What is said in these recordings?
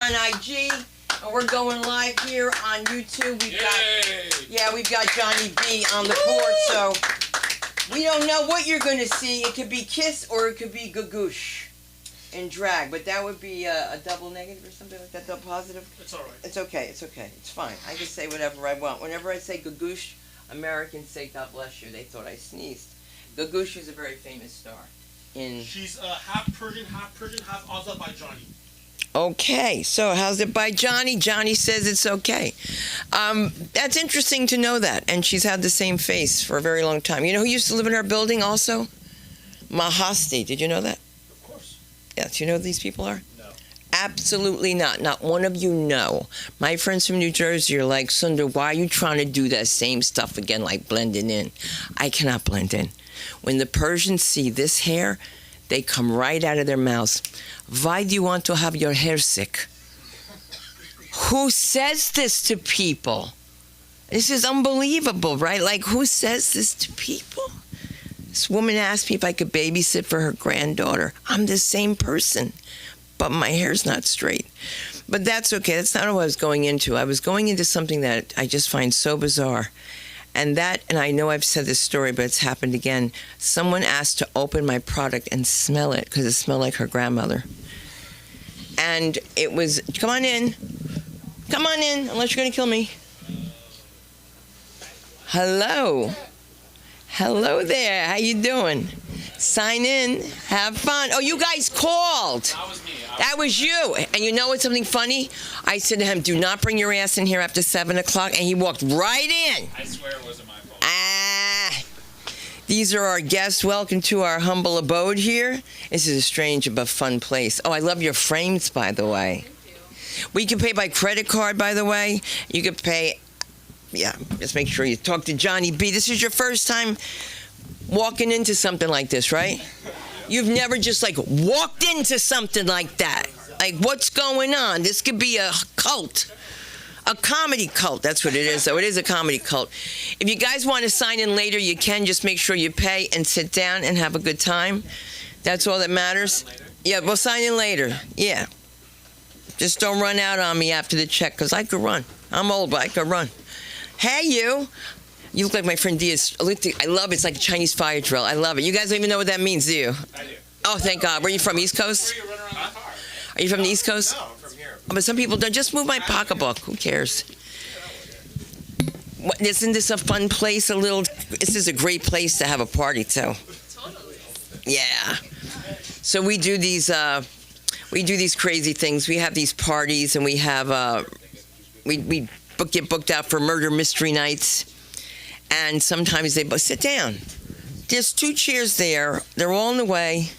On IG, and we're going live here on YouTube. We've got Johnny B on the board, so we don't know what you're going to see. It could be Kiss or it could be Gagoosh in drag, but that would be a double negative or something like that, double positive. It's all right. It's okay. It's fine. I can say whatever I want. Whenever I say Gagoosh, Americans say God bless you. They thought I sneezed. Gagoosh is a very famous star. She's half Persian, half Azerbaijani. Okay, so how's it by Johnny? Johnny says it's okay. That's interesting to know that. And she's had the same face for a very long time. You know who used to live in our building also? Mahasti. Did you know that? Of course. Yes, you know who these people are? No. Absolutely not. Not one of you know. My friends from New Jersey are like, Sundar, why are you trying to do that same stuff again, like blending in? I cannot blend in. When the Persians see this hair, they come right out of their mouths. Why do you want to have your hair sick? Who says this to people? This is unbelievable, right? Like, who says this to people? This woman asked me if I could babysit for her granddaughter. I'm the same person, but my hair's not straight. But that's okay. That's not what I was going into. I was going into something that I just find so bizarre. And I know I've said this story, but it's happened again. Someone asked to open my product and smell it because it smelled like her grandmother. And it was, come on in, unless you're going to kill me. Hello there, how you doing? Sign in, have fun. Oh, you guys called. That was me. That was you. And you know what's something funny? I said to him, do not bring your ass in here after 7 o'clock. And he walked right in. I swear it wasn't my fault. These are our guests. Welcome to our humble abode here. This is a strange but fun place. Oh, I love your frames, by the way. We can pay by credit card, by the way. You can pay, just make sure you talk to Johnny B. This is your first time walking into something like this, right? You've never just like walked into something like that. Like, what's going on? This could be a cult. A comedy cult. That's what it is, though. It is a comedy cult. If you guys want to sign in later, you can. Just make sure you pay and sit down and have a good time. That's all that matters. Yeah, we'll sign in later. Yeah. Just don't run out on me after the check, because I could run. I'm old, but I could run. Hey, you. You look like my friend Diaz. I love it. It's like a Chinese fire drill. I love it. You guys don't even know what that means, do you? I do. Oh, thank God. Where are you from, East Coast? Where you run around the car? Are you from the East Coast? No, I'm from here. Oh, but some people don't. Just move my pocketbook. Who cares? Isn't this a fun place? This is a great place to have a party, too. Totally. Yeah. So we do these crazy things. We have these parties, and we have, we get booked out for murder mystery nights. And sometimes they sit down. There's 2 chairs there. They're all in the way.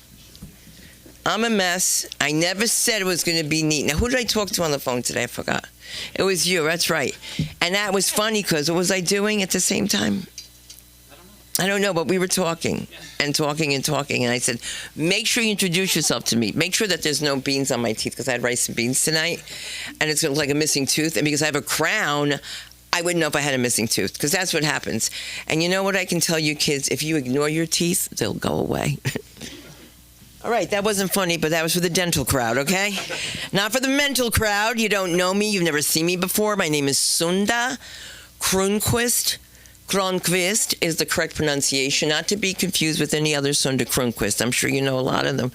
I'm a mess. I never said it was going to be neat. Now, who did I talk to on the phone today? I forgot. It was you. That's right. And that was funny because what was I doing at the same time? I don't know, but we were talking and talking and talking. And I said, make sure you introduce yourself to me. Make sure that there's no beans on my teeth because I had rice and beans tonight. And it's going to look like a missing tooth. And because I have a crown, I wouldn't know if I had a missing tooth, because that's what happens. And you know what I can tell you, kids? If you ignore your teeth, they'll go away. All right, that wasn't funny, but that was for the dental crowd, okay? Not for the mental crowd. You don't know me. You've never seen me before. My name is Sunda Kronquist. Kronquist is the correct pronunciation, not to be confused with any other Sunda Kronquist. I'm sure you know a lot of them.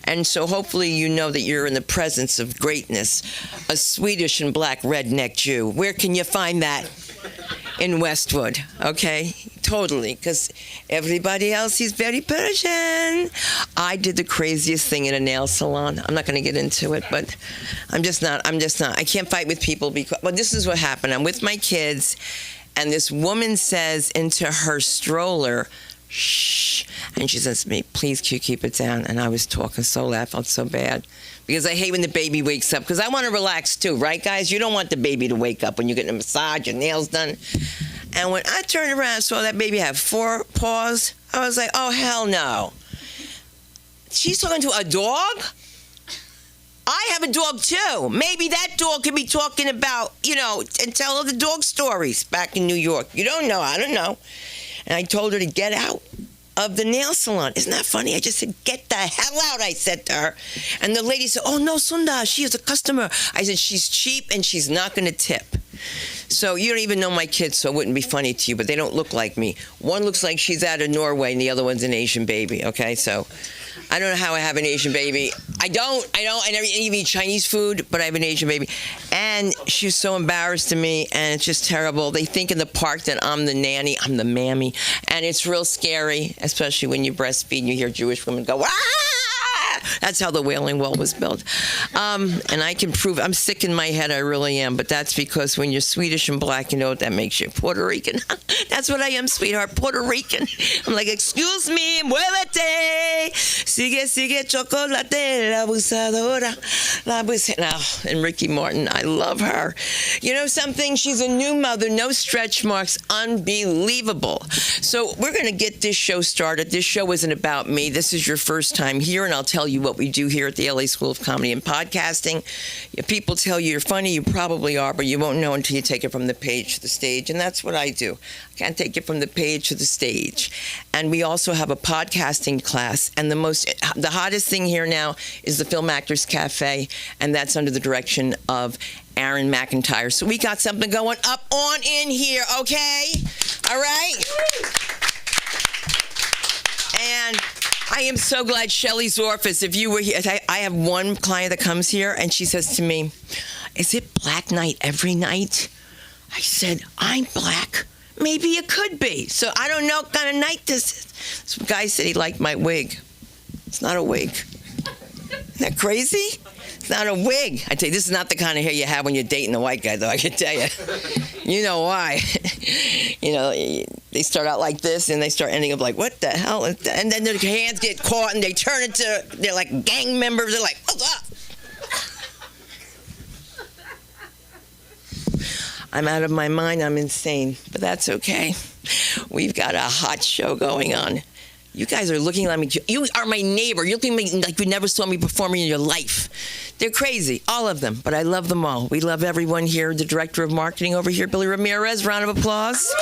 And so hopefully you know that you're in the presence of greatness, a Swedish and black redneck Jew. Where can you find that? In Westwood, okay? Totally, because everybody else is very Persian. I did the craziest thing in a nail salon. I'm not going to get into it, but I'm just not. I can't fight with people because, well, this is what happened. I'm with my kids, and this woman says into her stroller, shh, and she says to me, please, can you keep it down? And I was talking so loud, I felt so bad. Because I hate when the baby wakes up, because I want to relax too, right, guys? You don't want the baby to wake up when you're getting a massage, your nails done. And when I turned around and saw that baby have 4 paws, I was like, oh, hell no. She's talking to a dog? I have a dog too. Maybe that dog could be talking about, and tell her the dog stories back in New York. You don't know. I don't know. And I told her to get out of the nail salon. Isn't that funny? I just said, get the hell out, I said to her. And the lady said, oh, no, Sunda, she is a customer. I said, she's cheap and she's not going to tip. So you don't even know my kids, so it wouldn't be funny to you, but they don't look like me. One looks like she's out of Norway and the other one's an Asian baby, okay? So I don't know how I have an Asian baby. I never even eat Chinese food, but I have an Asian baby. And she's so embarrassed to me, and it's just terrible. They think in the park that I'm the nanny, I'm the mammy, and it's real scary, especially when you breastfeed and you hear Jewish women go, ah! That's how the Wailing Wall was built. And I can prove, I'm sick in my head, I really am, but that's because when you're Swedish and black, you know what that makes you? Puerto Rican. That's what I am, sweetheart, Puerto Rican. I'm like, excuse me, muévete, sigue chocolate, la abusadora, la abusadora. And Ricky Martin, I love her. You know something? She's a new mother, no stretch marks, unbelievable. So we're going to get this show started. This show isn't about me. This is your first time here, and I'll tell you what we do here at the LA School of Comedy and Podcasting. If people tell you you're funny, you probably are, but you won't know until you take it from the page to the stage, and that's what I do. I can't take it from the page to the stage. And we also have a podcasting class, and the hottest thing here now is the Film Actors Cafe, and that's under the direction of Aaron McIntyre. So we got something going up on in here, okay? All right? And I am so glad Shelley's office, if you were here, I have one client that comes here and she says to me, is it black night every night? I said, I'm black. Maybe it could be. So I don't know what kind of night this is. This guy said he liked my wig. It's not a wig. Isn't that crazy? It's not a wig. I tell you, this is not the kind of hair you have when you're dating a white guy, though, I can tell you. You know why. You know, they start out like this, and they start ending up like, what the hell? And then their hands get caught, and they turn into, they're like gang members. They're like, what's up? I'm out of my mind. I'm insane. But that's okay. We've got a hot show going on. You guys are looking at me. You are my neighbor. You're looking at me like you never saw me performing in your life. They're crazy, all of them, but I love them all. We love everyone here. The director of marketing over here, Billy Ramirez. Round of applause.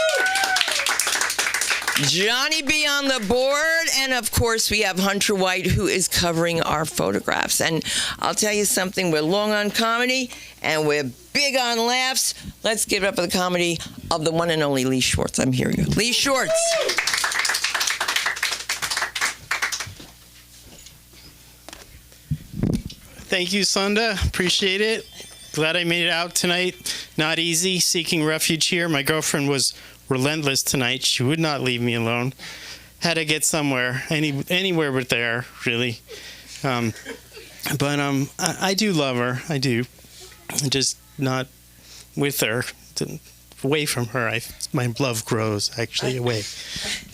Johnny B on the board, and of course we have Hunter White, who is covering our photographs. And I'll tell you something, we're long on comedy and we're big on laughs. Let's give it up for the comedy of the one and only Lee Schwartz. I'm hearing you. Lee Schwartz. Thank you, Sunda. Appreciate it. Glad I made it out tonight. Not easy seeking refuge here. My girlfriend was relentless tonight. She would not leave me alone. Had to get somewhere, anywhere but there, really. But I do love her. I do. Just not with her. Away from her, my love grows, actually, away.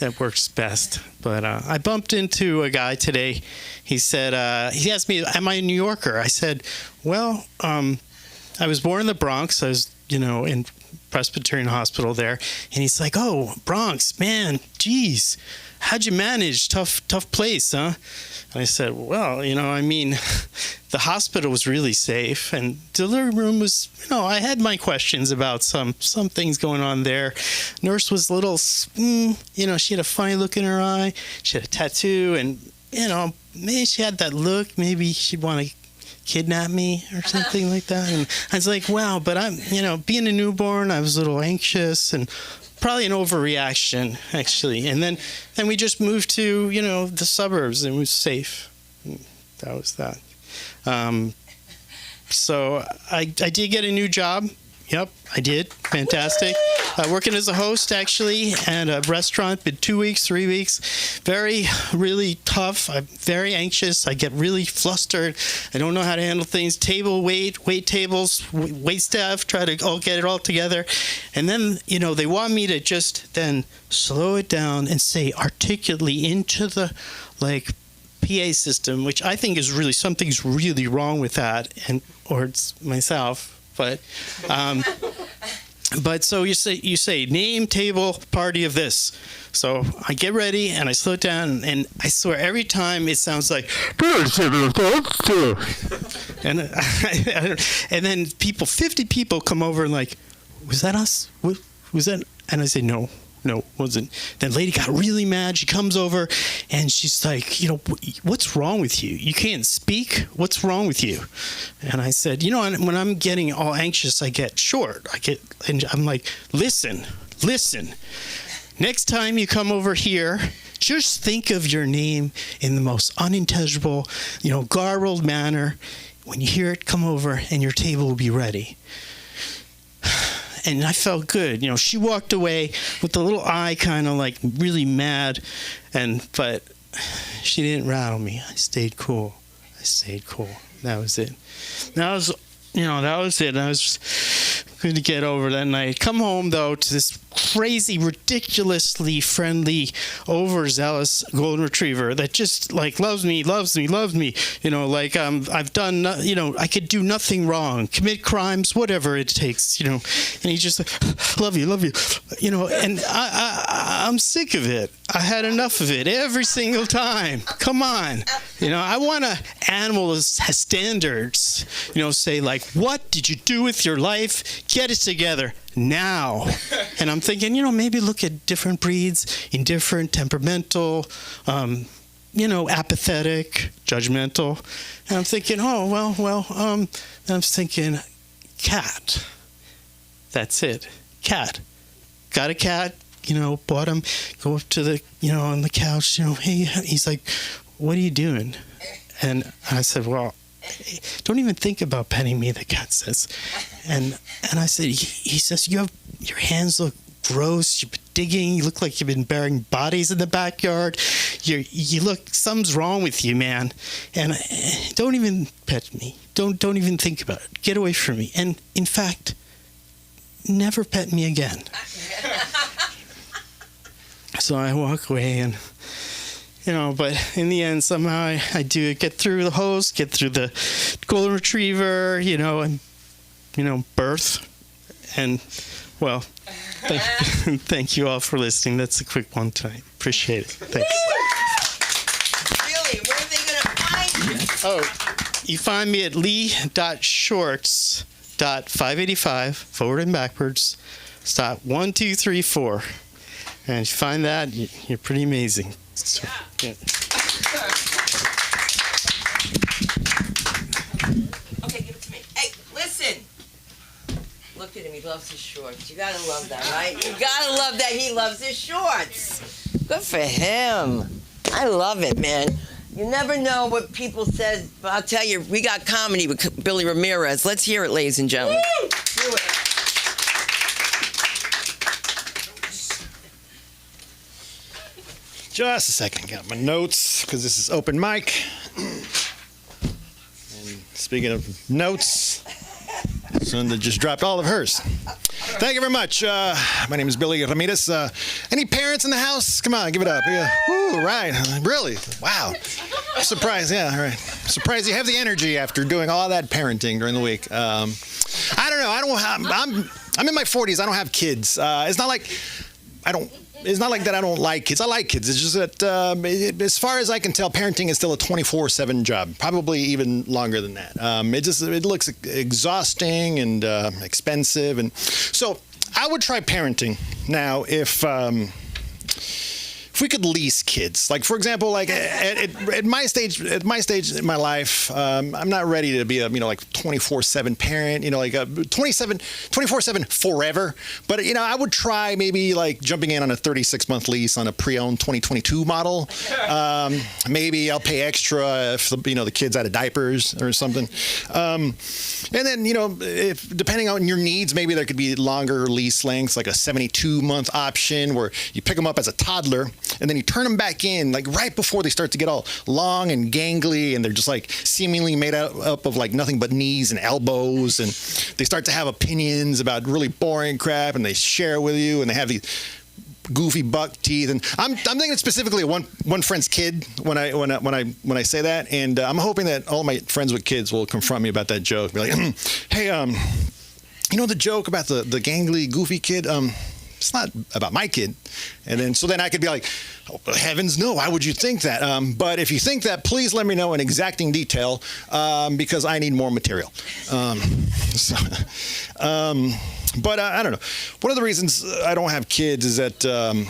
That works best. But I bumped into a guy today. He said, he asked me, am I a New Yorker? I said, well, I was born in the Bronx. I was, in Presbyterian Hospital there. And he's like, oh, Bronx, man, geez. How'd you manage? Tough place, huh? And I said, well, the hospital was really safe, and delivery room was, I had my questions about some things going on there. Nurse was a little, she had a funny look in her eye. She had a tattoo, and, maybe she had that look. Maybe she'd want to kidnap me or something like that. And I was like, wow, but I'm, being a newborn, I was a little anxious and probably an overreaction, actually. And then we just moved to, the suburbs, and it was safe. That was that. So I did get a new job. Yep, I did. Fantastic. Working as a host, actually, at a restaurant. Been 2 weeks, 3 weeks. Really tough. I'm very anxious. I get really flustered. I don't know how to handle things. Wait tables, wait staff, try to get it all together. And then, they want me to just then slow it down and say articulately into the, PA system, which I think is really, something's really wrong with that, or it's myself. But so you say name, table, party of this. So I get ready and I slow it down, and I swear every time it sounds like, and then 50 people come over and like, was that us? Was that? And I say no. it wasn't. Then lady got really mad. She comes over and she's like, what's wrong with you? You can't speak? What's wrong with you? And I said, when I'm getting all anxious, I get short. And I'm like, listen. Next time you come over here, just think of your name in the most unintelligible, garbled manner. When you hear it, come over and your table will be ready. And I felt good. She walked away with a little eye kind of like really mad, but she didn't rattle me. I stayed cool. That was it. That was it. I was going to get over that night. Come home, though, to this crazy, ridiculously friendly, overzealous golden retriever that just loves me. I've done, I could do nothing wrong, commit crimes, whatever it takes, and he's just like, love you, and I'm sick of it. I had enough of it every single time. Come on. I want an animal that has standards, say like, what did you do with your life? Get it together now. And I'm thinking, maybe look at different breeds, indifferent, temperamental, apathetic, judgmental. And I'm thinking, and I'm thinking, cat. That's it. Cat. Got a cat, bought him, go up to the, on the couch, hey, he's like, what are you doing? And I said, well, don't even think about petting me, the cat says. And I said, he says, your hands look gross. You've been digging. You look like you've been burying bodies in the backyard. You look, something's wrong with you, man. And don't even pet me. Don't even think about it. Get away from me. And in fact, never pet me again. So I walk away and, but in the end, somehow I do get through the host, get through the golden retriever, and, birth. And, well, thank you all for listening. That's a quick one tonight. Appreciate it. Thanks. Really? Where are they going to find you? Oh, you find me at lee.shorts.585, forward and backwards, .1234. And if you find that, you're pretty amazing. So, yeah. Okay, give it to me. Hey, listen. Look at him. He loves his shorts. You gotta love that, right? You gotta love that he loves his shorts. Good for him. I love it, man. You never know what people said, but I'll tell you, we got comedy with Billy Ramirez. Let's hear it, ladies and gentlemen. Woo! Do it. Just a second, got my notes, because this is open mic. And speaking of notes, Sunda just dropped all of hers. Thank you very much. My name is Billy Ramirez. Any parents in the house? Come on, give it up. Yeah. Ooh, right. Really? Wow. I'm surprised. Yeah, all right. Surprised you have the energy after doing all that parenting during the week. I don't know. I'm in my 40s. I don't have kids. It's not like that I don't like kids. I like kids. It's just that, as far as I can tell, parenting is still a 24/7 job, probably even longer than that. It looks exhausting and expensive, and so I would try parenting now if we could lease kids. Like, for example, like at my stage in my life, I'm not ready to be a 24/7 parent, like a 24/7 forever. But I would try maybe like jumping in on a 36-month lease on a pre-owned 2022 model. Maybe I'll pay extra if the kid's out of diapers or something. And then if depending on your needs, maybe there could be longer lease lengths, like a 72-month option where you pick them up as a toddler. And then you turn them back in like right before they start to get all long and gangly, and they're just like seemingly made up of like nothing but knees and elbows, and they start to have opinions about really boring crap, and they share with you, and they have these goofy buck teeth. And I'm thinking specifically of one friend's kid when I say that, and I'm hoping that all my friends with kids will confront me about that joke. Be like, hey, the joke about the gangly goofy kid? it's not about my kid. And then, so then I could be like, oh, heavens no, why would you think that? But if you think that, please let me know in exacting detail, because I need more material. But I don't know. One of the reasons I don't have kids is that I'm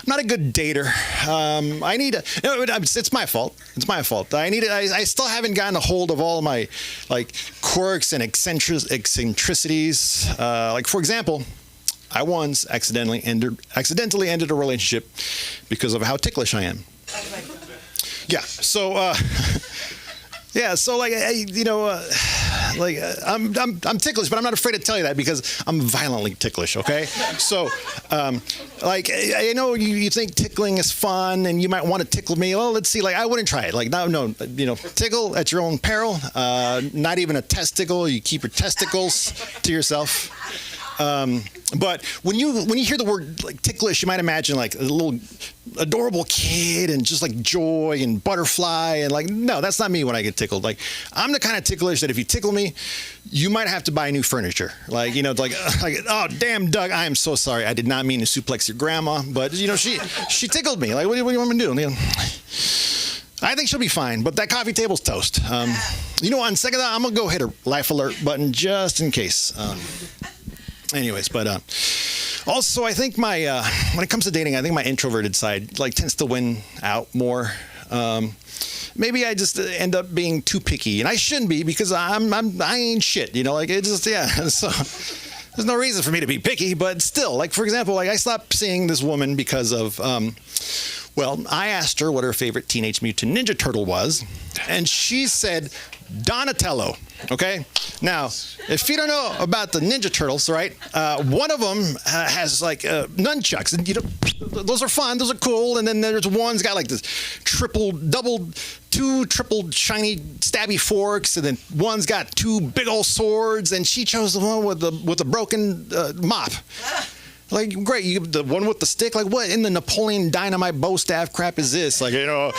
not a good dater. I need a. It's my fault. It's my fault. I still haven't gotten a hold of all my like quirks and eccentricities. Like for example, I once accidentally ended a relationship because of how ticklish I am. Yeah. So. Yeah, so like I'm ticklish, but I'm not afraid to tell you that because I'm violently ticklish. Okay, so like I know you think tickling is fun and you might want to tickle me. Well, let's see. Like I wouldn't try it. Like no, tickle at your own peril. Not even a testicle. You keep your testicles to yourself. But when you hear the word like ticklish, you might imagine like a little adorable kid and just like joy and butterfly and like, no, that's not me when I get tickled. Like I'm the kind of ticklish that if you tickle me, you might have to buy new furniture. Like, like, oh damn, Doug, I am so sorry. I did not mean to suplex your grandma, but she tickled me. Like, what do you want me to do? I think she'll be fine, but that coffee table's toast. On second thought, I'm gonna go hit a life alert button just in case. Anyways, but also I think my when it comes to dating, I think my introverted side like tends to win out more. Maybe I just end up being too picky, and I shouldn't be because I ain't shit. Like it just So there's no reason for me to be picky, but still, like for example, like I stopped seeing this woman because of. Well, I asked her what her favorite Teenage Mutant Ninja Turtle was, and she said Donatello. Okay? Now, if you don't know about the Ninja Turtles, right, one of them has like nunchucks. And, those are fun. Those are cool. And then there's one's got like this two triple shiny stabby forks. And then one's got two big old swords. And she chose the one with the broken mop. Like, great, the one with the stick, like what in the Napoleon Dynamite bow staff crap is this? Like, I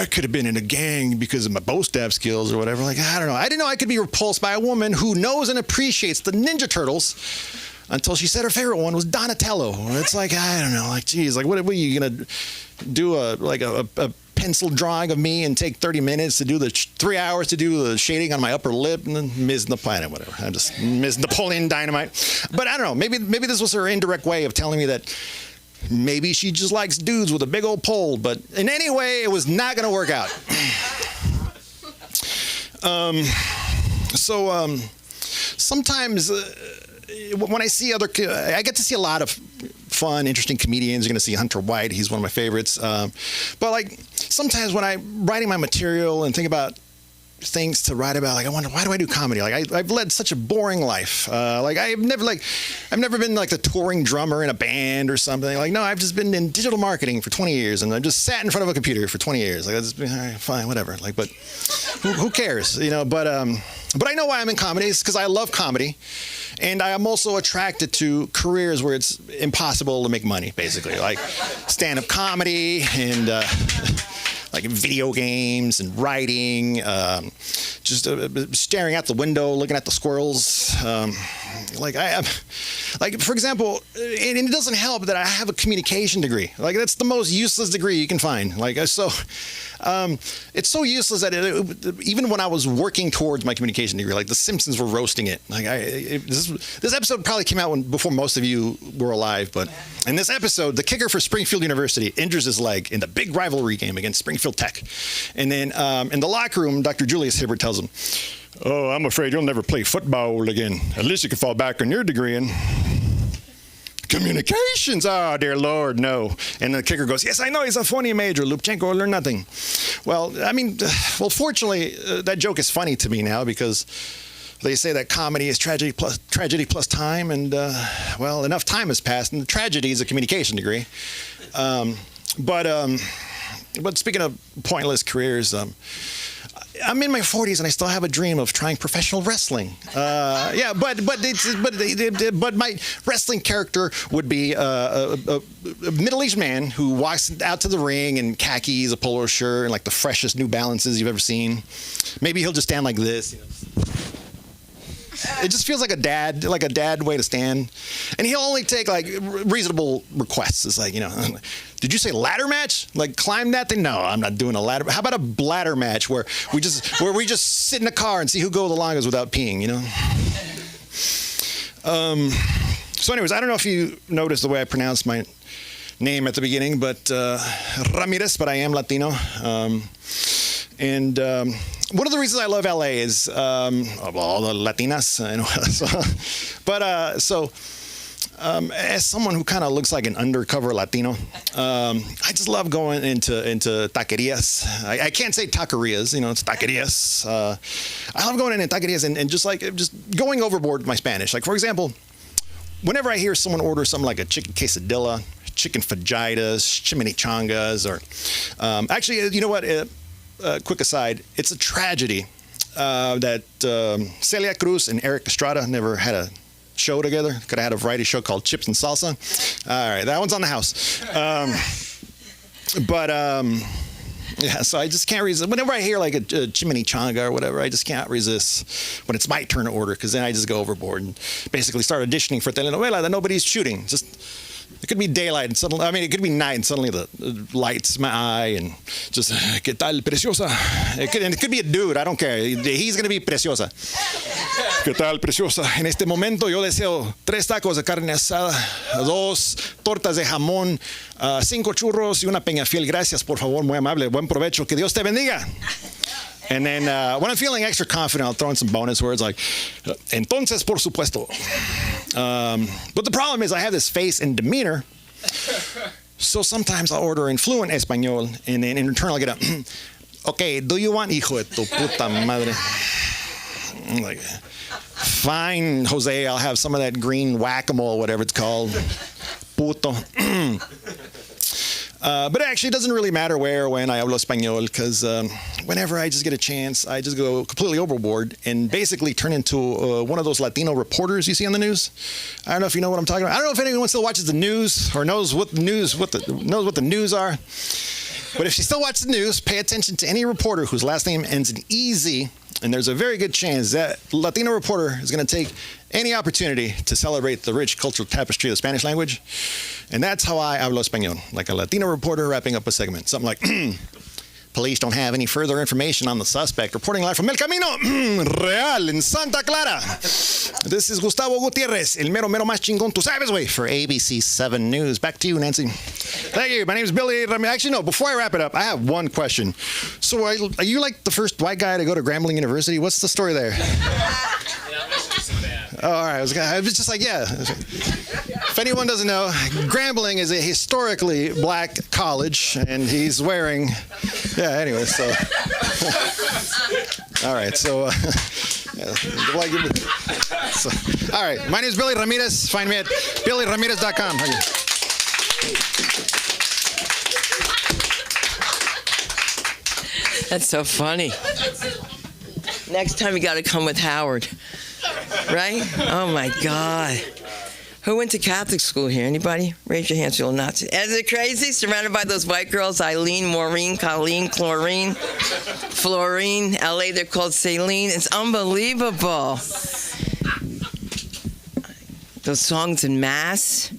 could have been in a gang because of my bow staff skills or whatever. Like, I don't know. I didn't know I could be repulsed by a woman who knows and appreciates the Ninja Turtles until she said her favorite one was Donatello. It's like, I don't know, like, geez, like, what are you going to do a pencil drawing of me and take 30 minutes to do 3 hours to do the shading on my upper lip and then Ms. Napoleon, whatever. I'm just Ms. Napoleon Dynamite. But I don't know. Maybe this was her indirect way of telling me that maybe she just likes dudes with a big old pole. But in any way, it was not going to work out. Sometimes when I see I get to see a lot of fun, interesting comedians. You're going to see Hunter White. He's one of my favorites. But like sometimes when I'm writing my material and think about things to write about, like I wonder, why do I do comedy? Like I've led such a boring life. I've never been like the touring drummer in a band or something. Like, no, I've just been in digital marketing for 20 years and I've just sat in front of a computer for 20 years. Like, all right, fine, whatever. Like, but who cares? But I know why I'm in comedy. It's because I love comedy. And I am also attracted to careers where it's impossible to make money, basically, like stand-up comedy and like video games and writing, just staring out the window, looking at the squirrels. Like for example, and it doesn't help that I have a communication degree. Like that's the most useless degree you can find. Like so. It's so useless that even when I was working towards my communication degree, like The Simpsons were roasting it. Like this episode probably came out before most of you were alive, but in this episode, the kicker for Springfield University injures his leg in the big rivalry game against Springfield Tech. And then in the locker room, Dr. Julius Hibbert tells him, "Oh, I'm afraid you'll never play football again. At least you can fall back on your degree in communications." Oh, dear Lord, no. And the kicker goes, "Yes, I know he's a funny major. Lubchenko learned nothing." Well, fortunately, that joke is funny to me now because they say that comedy is tragedy plus time. And, enough time has passed. And tragedy is a communication degree. But speaking of pointless careers, I'm in my 40s and I still have a dream of trying professional wrestling. But my wrestling character would be a middle-aged man who walks out to the ring in khakis, a polo shirt, and like the freshest New Balances you've ever seen. Maybe he'll just stand like this. It just feels like a dad way to stand. And he'll only take like reasonable requests. It's like, did you say ladder match? Like climb that thing? No, I'm not doing a ladder. How about a bladder match where we just sit in a car and see who goes the longest without peeing, So anyways, I don't know if you noticed the way I pronounced my name at the beginning, but Ramirez, but I am Latino. And one of the reasons I love LA is of all the Latinas. As someone who kind of looks like an undercover Latino, I just love going into taquerias. I can't say taquerias, it's taquerias. I love going into taquerias and just going overboard with my Spanish. Like, for example, whenever I hear someone order something like a chicken quesadilla, chicken fajitas, chimichangas, or actually, you know what? Quick aside, it's a tragedy that Celia Cruz and Eric Estrada never had a show together. Could have had a variety show called Chips and Salsa. All right, that one's on the house. Yeah, so I just can't resist. Whenever I hear like a chimichanga or whatever, I just can't resist when it's my turn to order, because then I just go overboard and basically start auditioning for telenovela that nobody's shooting. It could be daylight and suddenly, it could be night and suddenly the lights in my eye and just, ¿qué tal, preciosa? It could be a dude, I don't care. He's going to be preciosa. ¿Qué tal, preciosa? En este momento yo deseo 3 tacos de carne asada, 2 tortas de jamón, 5 churros y una peñafiel. Gracias, por favor, muy amable. Buen provecho. Que Dios te bendiga. And then when I'm feeling extra confident, I'll throw in some bonus words like, entonces, por supuesto. But the problem is I have this face and demeanor. So sometimes I'll order in fluent Espanol, and then in return I'll get a, okay, do you want hijo de tu puta madre? I'm like, fine, Jose, I'll have some of that green whack-a-mole, whatever it's called. Puto. But actually, it doesn't really matter where or when I hablo español, because whenever I just get a chance, I just go completely overboard and basically turn into one of those Latino reporters you see on the news. I don't know if you know what I'm talking about. I don't know if anyone still watches the news or knows what the news are. But if you still watch the news, pay attention to any reporter whose last name ends in EZ, and there's a very good chance that Latino reporter is going to take any opportunity to celebrate the rich cultural tapestry of the Spanish language. And that's how I hablo español, like a Latino reporter wrapping up a segment. Something like, police don't have any further information on the suspect. Reporting live from El Camino Real in Santa Clara. This is Gustavo Gutierrez, el mero más chingón, tú sabes, güey, for ABC 7 News. Back to you, Nancy. Thank you. My name is Billy. Actually, no, before I wrap it up, I have one question. So are you like the first white guy to go to Grambling University? What's the story there? Oh, all right. I was just like, yeah. If anyone doesn't know, Grambling is a historically black college, and he's wearing, yeah, anyway, so. All right, so, all right, my name is Billy Ramirez. Find me at billyramirez.com. That's so funny. Next time you got to come with Howard. Right? Oh, my God. Who went to Catholic school here? Anybody? Raise your hands, you're Nazi. Is it crazy? Surrounded by those white girls, Eileen, Maureen, Colleen, Chlorine, Florine. LA, they're called Saline. It's unbelievable. Those songs in Mass.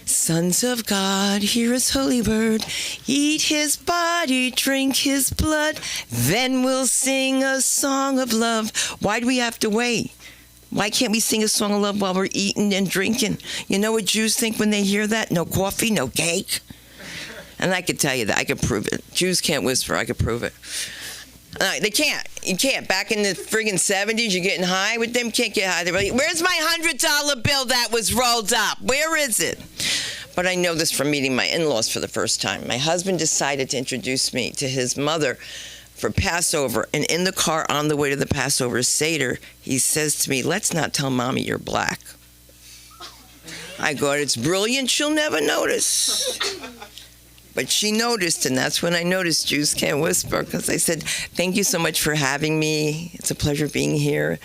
Sons of God, hear his holy word. Eat his body, drink his blood. Then we'll sing a song of love. Why do we have to wait? Why can't we sing a song of love while we're eating and drinking? You know what Jews think when they hear that? No coffee, no cake. And I could tell you that. I could prove it. Jews can't whisper. I could prove it. They can't. You can't. Back in the friggin' 70s, you're getting high with them. Can't get high. They're like, where's my $100 bill that was rolled up? Where is it? But I know this from meeting my in-laws for the first time. My husband decided to introduce me to his mother for Passover, and in the car on the way to the Passover Seder, he says to me, let's not tell Mommy you're black. I go, it's brilliant, she'll never notice. But she noticed, and that's when I noticed Jews can't whisper, because I said, thank you so much for having me. It's a pleasure being here.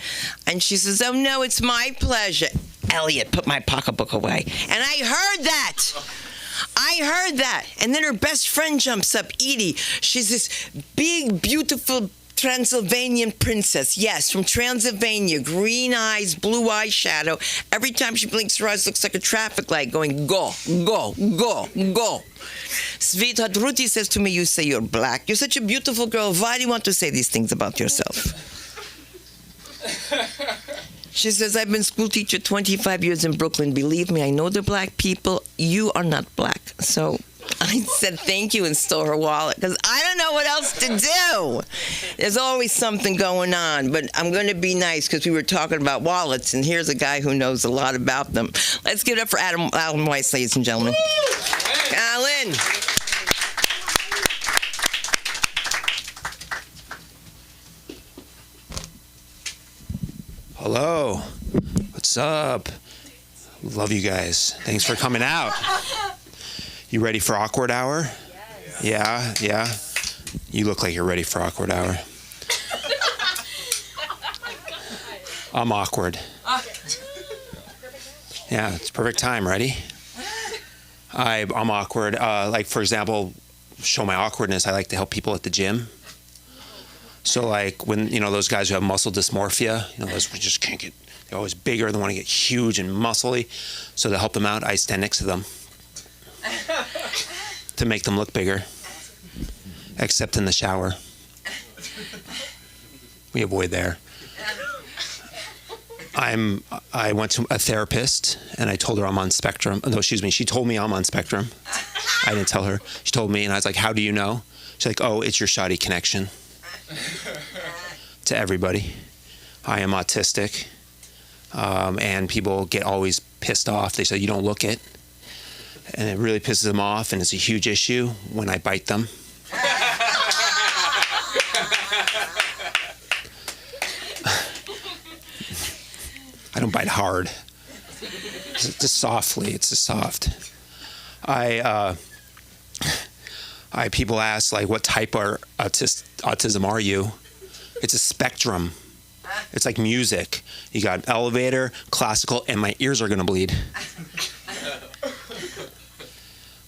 And she says, oh, no, it's my pleasure. Elliot, put my pocketbook away. And I heard that. And then her best friend jumps up, Edie. She's this big, beautiful, Transylvanian princess. Yes, from Transylvania. Green eyes, blue eyeshadow. Every time she blinks her eyes, looks like a traffic light going, go, go, go, go. Sweetheart, Ruthie says to me, you say you're black. You're such a beautiful girl. Why do you want to say these things about yourself? She says, I've been school teacher 25 years in Brooklyn. Believe me, I know the black people. You are not black. So I said thank you and stole her wallet because I don't know what else to do. There's always something going on, but I'm going to be nice because we were talking about wallets, and here's a guy who knows a lot about them. Let's give it up for Alan Weiss, ladies and gentlemen. Alan. Hello. What's up? Love you guys. Thanks for coming out. You ready for awkward hour? Yes. Yeah. You look like you're ready for awkward hour. I'm awkward. Yeah, it's perfect time. Ready? I'm awkward. Like, for example, show my awkwardness. I like to help people at the gym. So, like, when, those guys who have muscle dysmorphia, those who just can't get, they're always bigger, they want to get huge and muscly. So to help them out, I stand next to them to make them look bigger, except in the shower. We avoid there. I went to a therapist, and I told her I'm on spectrum. No, excuse me, she told me I'm on spectrum. I didn't tell her. She told me, and I was like, how do you know? She's like, oh, it's your shoddy connection. To everybody. I am autistic, and people get always pissed off. They say, you don't look it. And it really pisses them off, and it's a huge issue when I bite them. I don't bite hard. It's just softly. It's just soft. People ask, like, what type of autism are you? It's a spectrum. It's like music. You got elevator, classical, and my ears are going to bleed.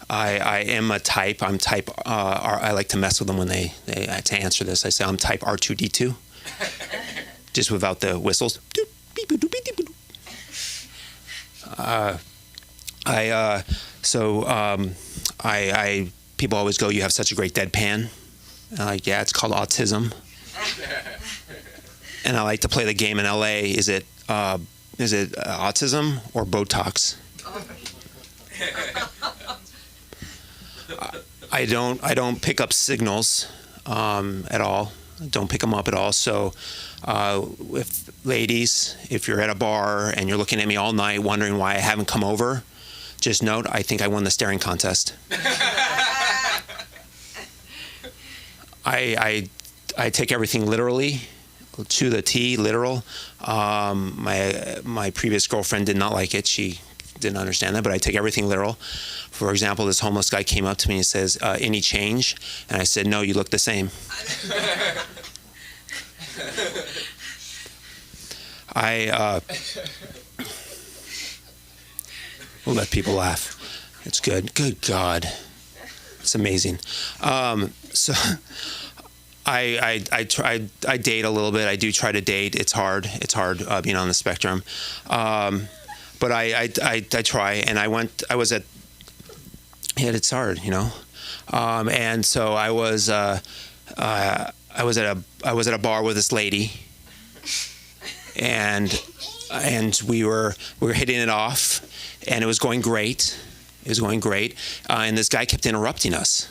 I am a type. I'm type I like to mess with them when they to answer this. I say I'm type R2D2. Just without the whistles. People always go, you have such a great deadpan. And I'm like, yeah, it's called autism. And I like to play the game in LA. Is it autism or Botox? I don't pick up signals at all. Don't pick them up at all. So if you're at a bar and you're looking at me all night wondering why I haven't come over, just note, I think I won the staring contest. I take everything literally, to the T, literal. My previous girlfriend did not like it. She didn't understand that, but I take everything literal. For example, this homeless guy came up to me and says, any change? And I said, no, you look the same. We'll let people laugh. It's good. Good God. It's amazing. So I date a little bit. I do try to date. It's hard. It's hard being on the spectrum. But I try, and it's hard, and so I was at a bar with this lady, and we were hitting it off, and it was going great. And this guy kept interrupting us.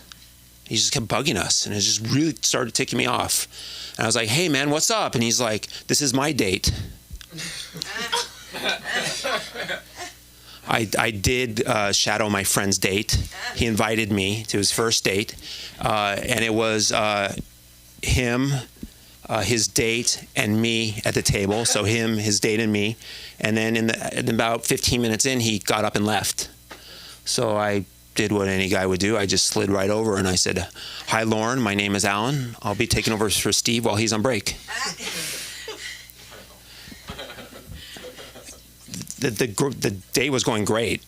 He just kept bugging us, and it just really started ticking me off. And I was like, hey man, what's up? And he's like, this is my date. I did shadow my friend's date. He invited me to his first date, and it was him, his date, and me at the table. So him, his date, and me. And then in about 15 minutes in, he got up and left. So I did what any guy would do. I just slid right over and I said, hi, Lauren, my name is Alan. I'll be taking over for Steve while he's on break. The day was going great.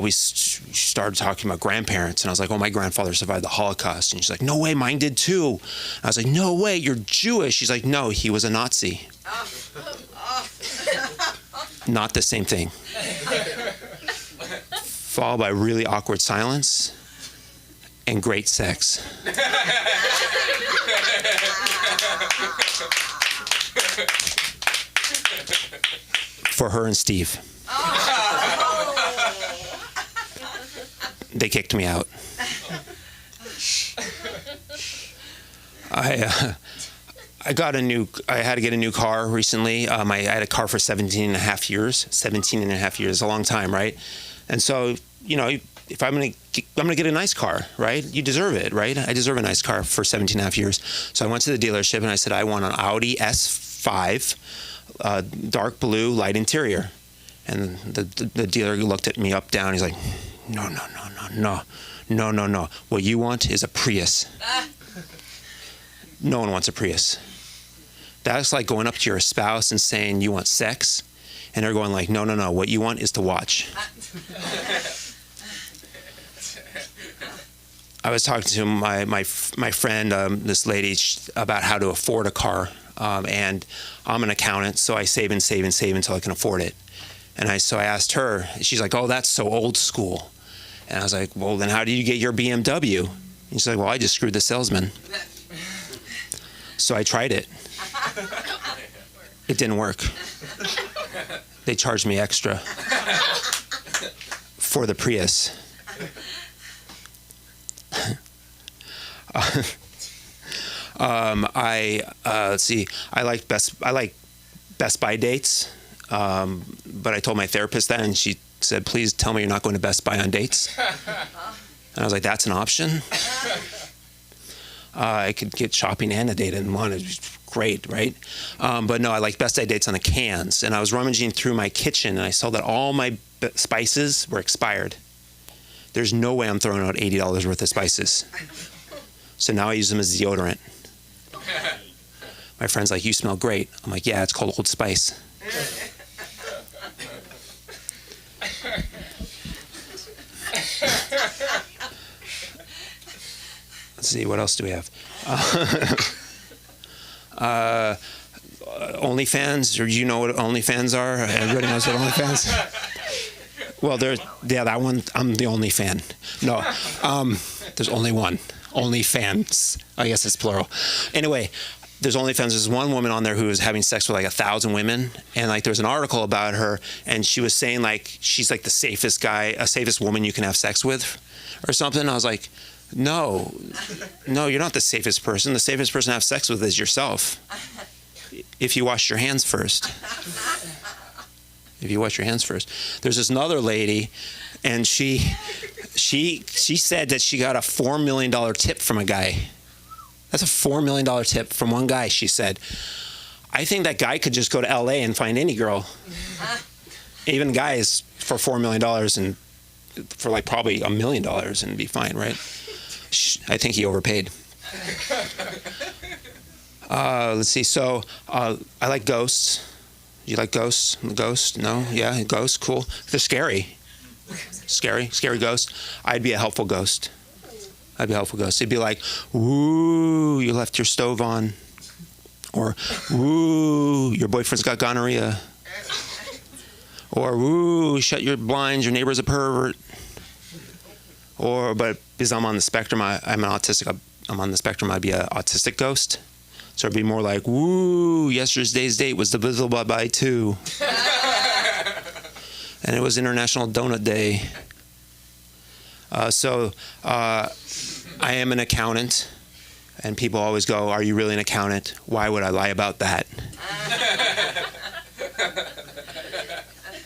we started talking about grandparents, and I was like, oh, my grandfather survived the Holocaust. And she's like, no way, mine did too. I was like, no way, you're Jewish. She's like, no, he was a Nazi. Not the same thing. Followed by really awkward silence and great sex. For her and Steve. They kicked me out. I had to get a new car recently. I had a car for 17 and a half years. 17 and a half years, a long time, right? And so, if I'm gonna get a nice car, right? You deserve it, right? I deserve a nice car for 17 and a half years. So I went to the dealership and I said, I want an Audi S5, dark blue, light interior. And the dealer looked at me up, down. He's like, no. What you want is a Prius. No one wants a Prius. That's like going up to your spouse and saying you want sex, and they're going like, no. What you want is to watch. I was talking to my friend, this lady, about how to afford a car, and I'm an accountant, so I save until I can afford it. And so I asked her, she's like, oh, that's so old school. And I was like, well, then how did you get your BMW? And she's like, well, I just screwed the salesman. So I tried it. It didn't work. They charged me extra for the Prius. Let's see. I like Best Buy dates, but I told my therapist that, and she said, "Please tell me you're not going to Best Buy on dates." And I was like, "That's an option." I could get shopping and a date in one. It's great, right? But no, I like Best Buy dates on the cans. And I was rummaging through my kitchen, and I saw that all my spices were expired. There's no way I'm throwing out $80 worth of spices. So now I use them as deodorant. My friend's like, "You smell great." I'm like, "Yeah, it's called Old Spice." Let's see, what else do we have? OnlyFans, or you know what OnlyFans are? Everybody knows what OnlyFans? Well, that one, I'm the only fan. No, there's only one. OnlyFans. I guess it's plural. Anyway, there's OnlyFans. There's one woman on there who was having sex with like 1,000 women, and like there was an article about her, and she was saying like she's like the safest woman you can have sex with, or something. I was like, no, you're not the safest person. The safest person to have sex with is yourself. If you wash your hands first. If you wash your hands first. There's this another lady, and she said that she got a $4 million tip from a guy. That's a $4 million tip from one guy, she said. I think that guy could just go to LA and find any girl. Even guys for $4 million and for like probably $1 million and be fine, right? I think he overpaid. Let's see. So I like ghosts. You like ghosts? Ghosts? No? Yeah, ghosts. Cool. They're scary. Scary ghost. I'd be a helpful ghost. It'd be like, "Ooh, you left your stove on," or "Ooh, your boyfriend's got gonorrhea," or "Ooh, shut your blinds, your neighbor's a pervert." Or, but because I'm on the spectrum, I'm on the spectrum, I'd be an autistic ghost. So it'd be more like, "Woo, yesterday's date was divisible by 2. And it was International Donut Day." I am an accountant, and people always go, "Are you really an accountant? Why would I lie about that?"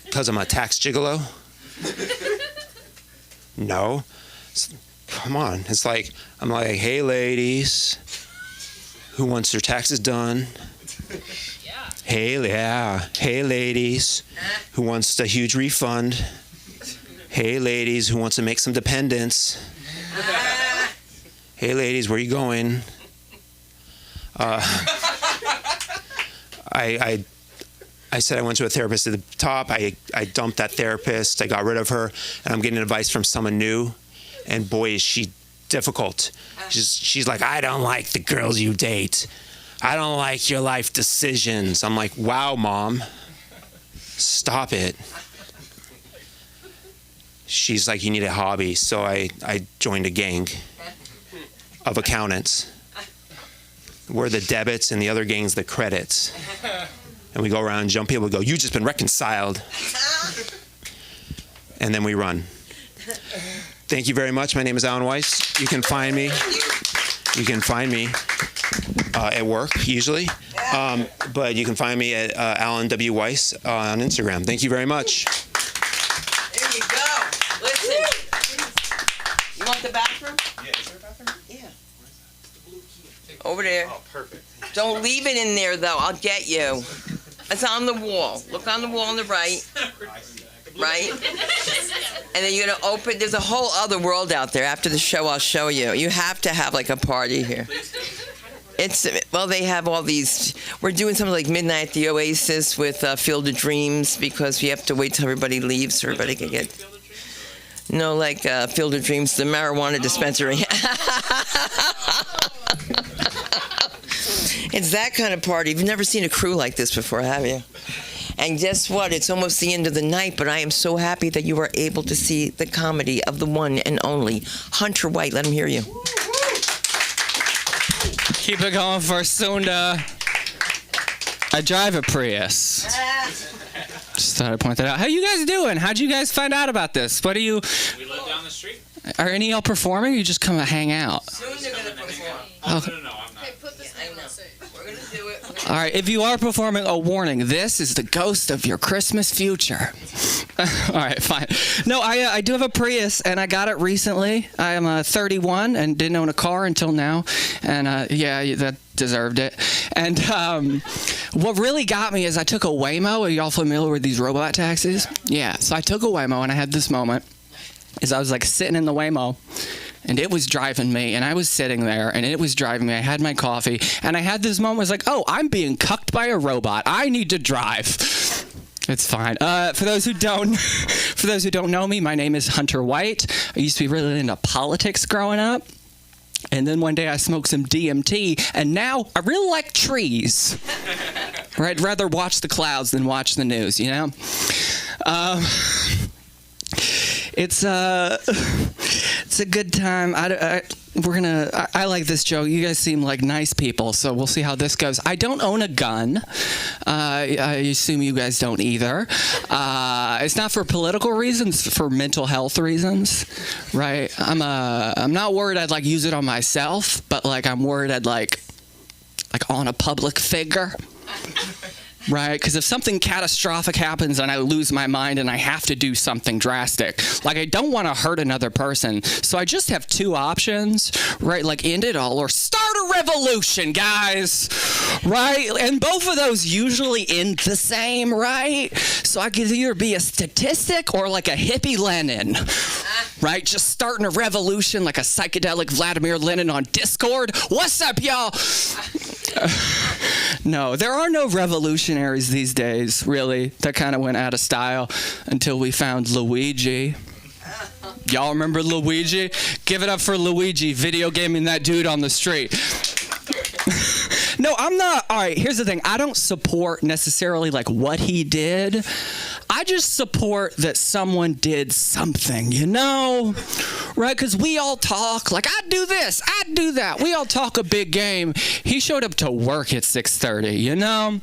Because I'm a tax gigolo? No. Come on. It's like, I'm like, "Hey, ladies, who wants their taxes done?" Hey, ladies, who wants a huge refund? Hey, ladies, who wants to make some dependents? Hey, ladies, where are you going? I I said I went to a therapist at the top. I dumped that therapist. I got rid of her, and I'm getting advice from someone new. And boy, is she difficult. She's like, I don't like the girls you date. I don't like your life decisions. I'm like, wow, Mom, stop it. She's like, you need a hobby. So I joined a gang of accountants. We're the debits and the other gang's the credits. And we go around and jump people. We go, you just been reconciled. And then we run. Thank you very much. My name is Alan Weiss. You can find me. At work usually, but you can find me at Alan W. Weiss on Instagram. Thank you very much. There you go. Listen. You want the bathroom? Yeah, is there a bathroom? Yeah. Over there. Oh, perfect. Don't leave it in there, though. I'll get you. It's on the wall. Look on the wall on the right. Right? And then you're going to open. There's a whole other world out there. After the show, I'll show you. You have to have like a party here. They have all these. We're doing something like Midnight at the Oasis with Field of Dreams because we have to wait till everybody leaves so everybody can get. No, like Field of Dreams, the marijuana dispensary. It's that kind of party. You've never seen a crew like this before, have you? And guess what? It's almost the end of the night, but I am so happy that you were able to see the comedy of the one and only Hunter White. Let him hear you. Keep it going for Sunda. I drive a Prius. Just thought I'd point that out. How you guys doing? How'd you guys find out about this? What are you... We live down the street. Are any of y'all performing or you just come to hang out? Soon they're going to perform. No, I'm not. We're going to do it. All right, if you are performing, a warning. This is the ghost of your Christmas future. All right, fine. No, I do have a Prius, and I got it recently. I am 31 and didn't own a car until now. And, that deserved it. And what really got me is I took a Waymo. Are y'all familiar with these robot taxis? Yeah, so I took a Waymo, and I had this moment. Is I was like sitting in the Waymo, and it was driving me, and I was sitting there, and it was driving me. I had my coffee, and I had this moment. I was like, oh, I'm being cucked by a robot. I need to drive. It's fine. For those who don't know me, my name is Hunter White. I used to be really into politics growing up. And then one day I smoked some DMT, and now I really like trees. Right? I'd rather watch the clouds than watch the news, you know? It's a good time. I like this joke. You guys seem like nice people, so we'll see how this goes. I don't own a gun. I assume you guys don't either. It's not for political reasons, it's for mental health reasons, right? I'm not worried I'd like use it on myself, but like I'm worried I'd like on a public figure. Right? Because if something catastrophic happens and I lose my mind and I have to do something drastic, like I don't want to hurt another person. So I just have two options, right? Like end it all or start a revolution, guys. Right? And both of those usually end the same, right? So I could either be a statistic or like a hippie Lenin. Right? Just starting a revolution like a psychedelic Vladimir Lenin on Discord. What's up, y'all? No, there are no revolutionaries these days, really. That kind of went out of style until we found Luigi. Y'all remember Luigi? Give it up for Luigi, video gaming that dude on the street. No, I'm not. All right, here's the thing. I don't support necessarily like what he did. I just support that someone did something, you know? Right? Because we all talk like, I'd do this, I'd do that. We all talk a big game. He showed up to work at 6:30, you know?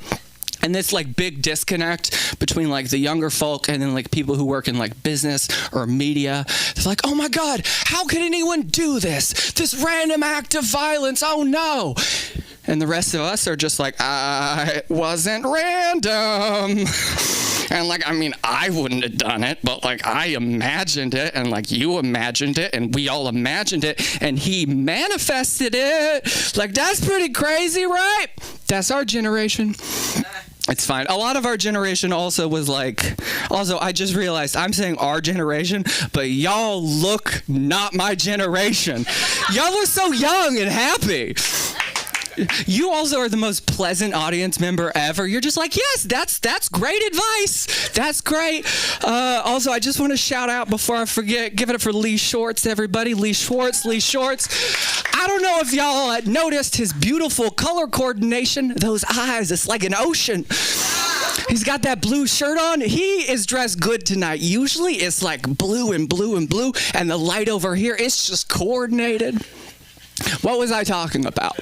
And this like big disconnect between like the younger folk and then like people who work in like business or media. It's like, oh my God, how could anyone do this? This random act of violence, oh no. And the rest of us are just like, it wasn't random. And like, I mean, I wouldn't have done it, but like I imagined it and like you imagined it and we all imagined it and he manifested it. Like that's pretty crazy, right? That's our generation. It's fine. A lot of our generation also was like, I just realized I'm saying our generation, but y'all look not my generation. Y'all are so young and happy. You also are the most pleasant audience member ever. You're just like, yes, that's great advice. That's great. Also, I just want to shout out before I forget, give it up for Lee Shorts, everybody. Lee Shorts. I don't know if y'all noticed his beautiful color coordination. Those eyes, it's like an ocean. He's got that blue shirt on. He is dressed good tonight. Usually it's like blue and blue and blue, and the light over here, it's just coordinated. What was I talking about?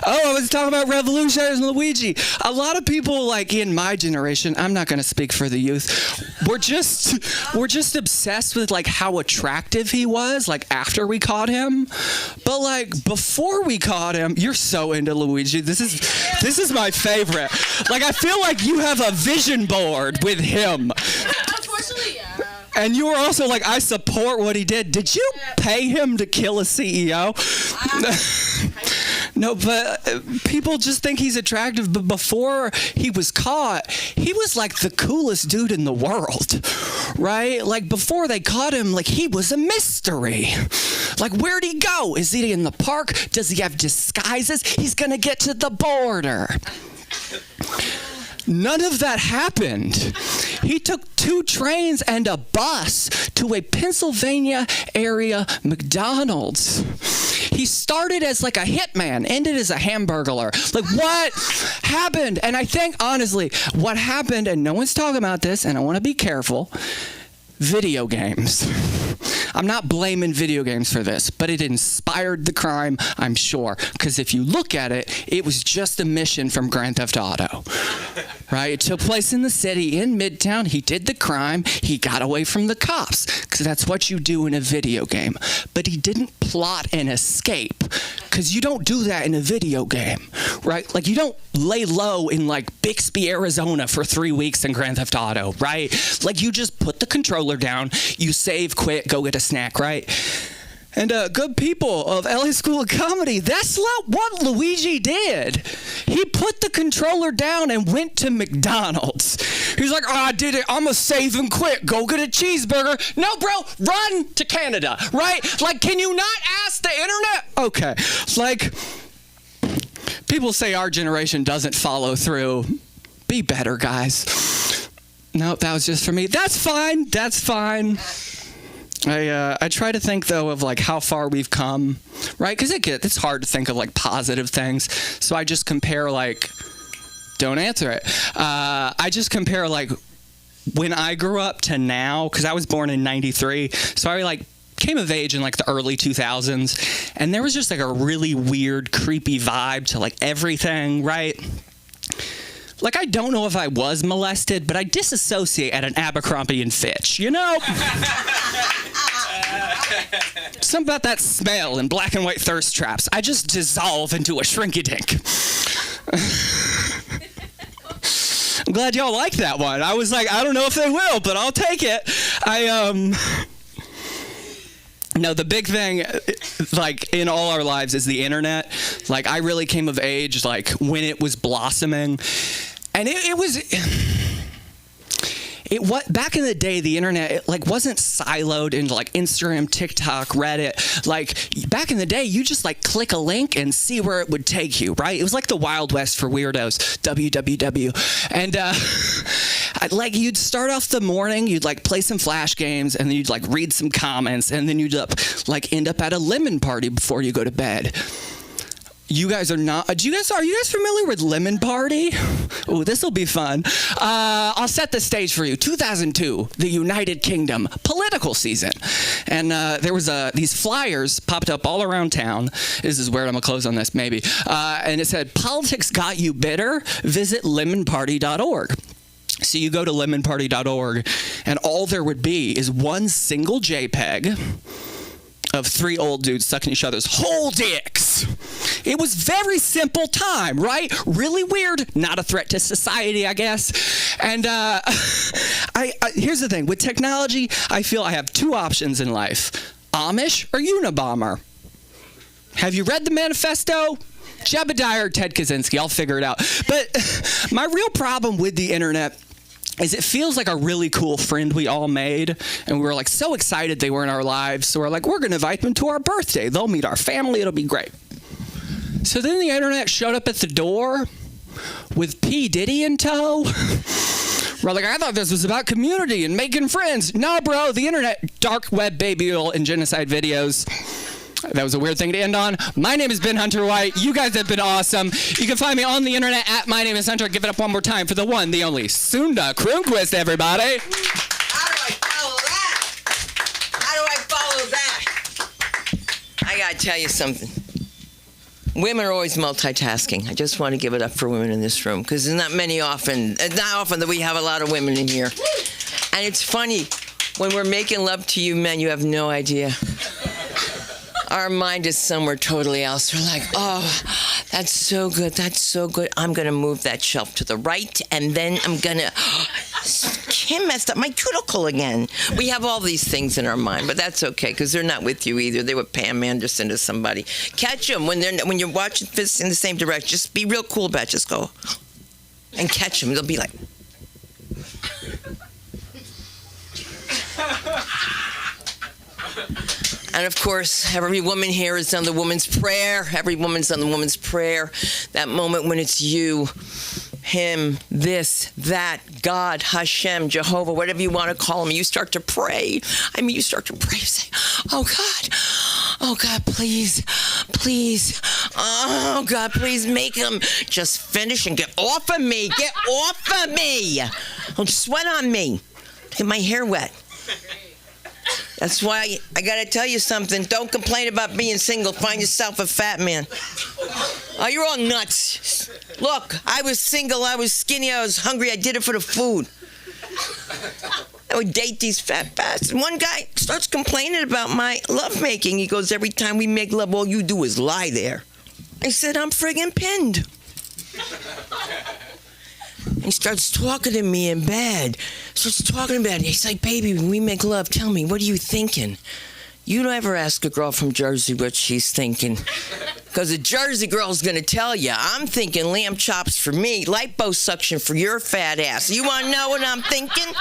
Oh, I was talking about revolutionaries and Luigi. A lot of people, like in my generation, I'm not going to speak for the youth. We're just obsessed with like how attractive he was, like after we caught him. But like before we caught him, you're so into Luigi. This is my favorite. Like I feel like you have a vision board with him. Unfortunately, yeah. And you were also like, I support what he did. Did you pay him to kill a CEO? No, but people just think he's attractive. But before he was caught, he was like the coolest dude in the world, right? Like before they caught him, like he was a mystery. Like where'd he go? Is he in the park? Does he have disguises? He's gonna get to the border. None of that happened. He took 2 trains and a bus to a Pennsylvania area McDonald's. He started as like a hitman, ended as a hamburglar. Like what happened? And I think honestly, what happened, and no one's talking about this, and I want to be careful, video games. I'm not blaming video games for this, but it inspired the crime, I'm sure. Because if you look at it, it was just a mission from Grand Theft Auto. Right? It took place in the city, in Midtown. He did the crime. He got away from the cops. Because that's what you do in a video game. But he didn't plot and escape. Because you don't do that in a video game. Right? Like you don't lay low in like Bixby, Arizona for 3 weeks in Grand Theft Auto. Right? Like you just put the controller down, you save, quit, go get a snack, right? And good people of LA School of Comedy, that's not what Luigi did. He put the controller down and went to McDonald's. He's like, oh, I did it. I'm a save and quit. Go get a cheeseburger. No, bro, run to Canada, right? Like, can you not ask the internet? Okay, like, people say our generation doesn't follow through. Be better, guys. No, that was just for me. That's fine. That's fine. I try to think though of like how far we've come, right? Because it's hard to think of like positive things. So I just compare like, don't answer it. I just compare like when I grew up to now, because I was born in '93. So I like came of age in like the early 2000s, and there was just like a really weird, creepy vibe to like everything, right? Like, I don't know if I was molested, but I disassociate at an Abercrombie and Fitch, you know? Something about that smell and black and white thirst traps. I just dissolve into a shrinky-dink. I'm glad y'all like that one. I was like, I don't know if they will, but I'll take it. No, the big thing, like, in all our lives is the internet. Like, I really came of age, like, when it was blossoming. And it was back in the day, the internet, it, like, wasn't siloed into, like, Instagram, TikTok, Reddit. Like, back in the day, you just, like, click a link and see where it would take you, right? It was like the Wild West for weirdos, www. And, like, you'd start off the morning, you'd, like, play some Flash games, and then you'd, like, read some comments, and then you'd, like, end up at a lemon party before you go to bed. You guys are not. Are you guys familiar with Lemon Party? Oh, this will be fun. I'll set the stage for you. 2002, the United Kingdom, political season, and there was these flyers popped up all around town. This is weird. I'm gonna close on this maybe. And it said, "Politics got you bitter. Visit lemonparty.org." So you go to lemonparty.org, and all there would be is one single JPEG of 3 old dudes sucking each other's whole dicks. It was very simple time, right? Really weird, not a threat to society, I guess. And here's the thing. With technology, I feel I have 2 options in life. Amish or Unabomber. Have you read the manifesto? Jebediah or Ted Kaczynski, I'll figure it out. But my real problem with the internet is it feels like a really cool friend we all made, and we were like so excited they were in our lives, so we're like, we're gonna invite them to our birthday. They'll meet our family, it'll be great. So then the internet showed up at the door with P. Diddy in tow. We're like, I thought this was about community and making friends. No, bro, the internet, dark web, baby oil, and genocide videos. That was a weird thing to end on. My name is Ben Hunter White. You guys have been awesome. You can find me on the internet at My Name is Hunter. Give it up one more time for the one, the only Sunda Kroonquist, everybody. How do I follow that? How do I follow that? I gotta tell you something. Women are always multitasking. I just want to give it up for women in this room because it's not often that we have a lot of women in here. And it's funny, when we're making love to you men, you have no idea. Our mind is somewhere totally else. We're like, oh, that's so good. That's so good. I'm going to move that shelf to the right, and then I'm going to... Kim messed up my cuticle again. We have all these things in our mind, but that's okay, because they're not with you either. They were Pam Anderson or somebody. Catch them when you're watching fists in the same direction. Just be real cool about it. Just go and catch them. They'll be like... And of course, every woman here has done the woman's prayer. Every woman's done the woman's prayer. That moment when it's you, him, this, that, God, Hashem, Jehovah, whatever you want to call him. You start to pray. You start to pray. You say, oh God, please, please. Oh God, please make him just finish and get off of me. Get off of me. Don't sweat on me. Get my hair wet. That's why I gotta tell you something. Don't complain about being single. Find yourself a fat man. Oh, you're all nuts. Look, I was single, I was skinny, I was hungry, I did it for the food. I would date these fat bastards. One guy starts complaining about my lovemaking. He goes, every time we make love, all you do is lie there. I said, I'm friggin' pinned. He starts talking to me in bed. He's like, baby, when we make love, tell me, what are you thinking? You don't ever ask a girl from Jersey what she's thinking. Because a Jersey girl's going to tell you, I'm thinking lamb chops for me, liposuction for your fat ass. You want to know what I'm thinking?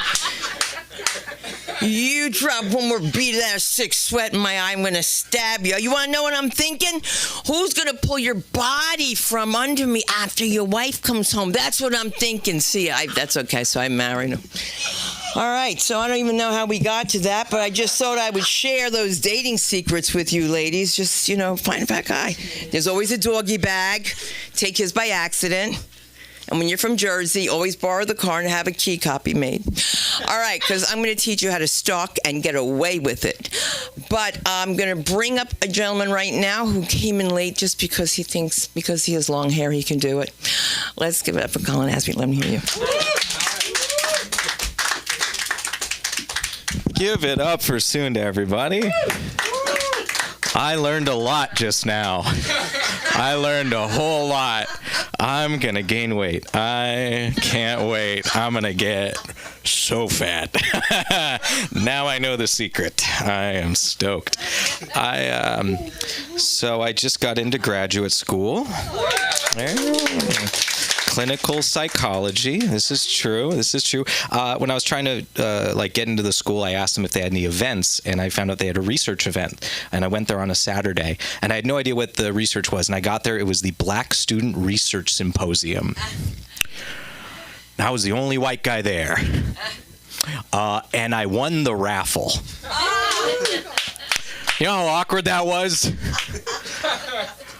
You drop one more bead of that sick sweat in my eye, I'm going to stab you. You want to know what I'm thinking? Who's going to pull your body from under me after your wife comes home? That's what I'm thinking. See, that's okay, so I married him. All right, so I don't even know how we got to that, but I just thought I would share those dating secrets with you ladies. Just, find a fat guy. There's always a doggy bag. Take his by accident. And when you're from Jersey, always borrow the car and have a key copy made. All right, because I'm going to teach you how to stalk and get away with it. But I'm going to bring up a gentleman right now who came in late just because he thinks because he has long hair he can do it. Let's give it up for Colin Asby. Let me hear you. Give it up for Sunda, everybody. I learned a lot just now. I learned a whole lot. I'm going to gain weight. I can't wait. I'm going to get so fat. Now I know the secret. I am stoked. So I just got into graduate school. Clinical psychology. This is true. When I was trying to get into the school, I asked them if they had any events, and I found out they had a research event. And I went there on a Saturday, and I had no idea what the research was. And I got there, it was the Black Student Research Symposium. I was the only white guy there. And I won the raffle. You know how awkward that was?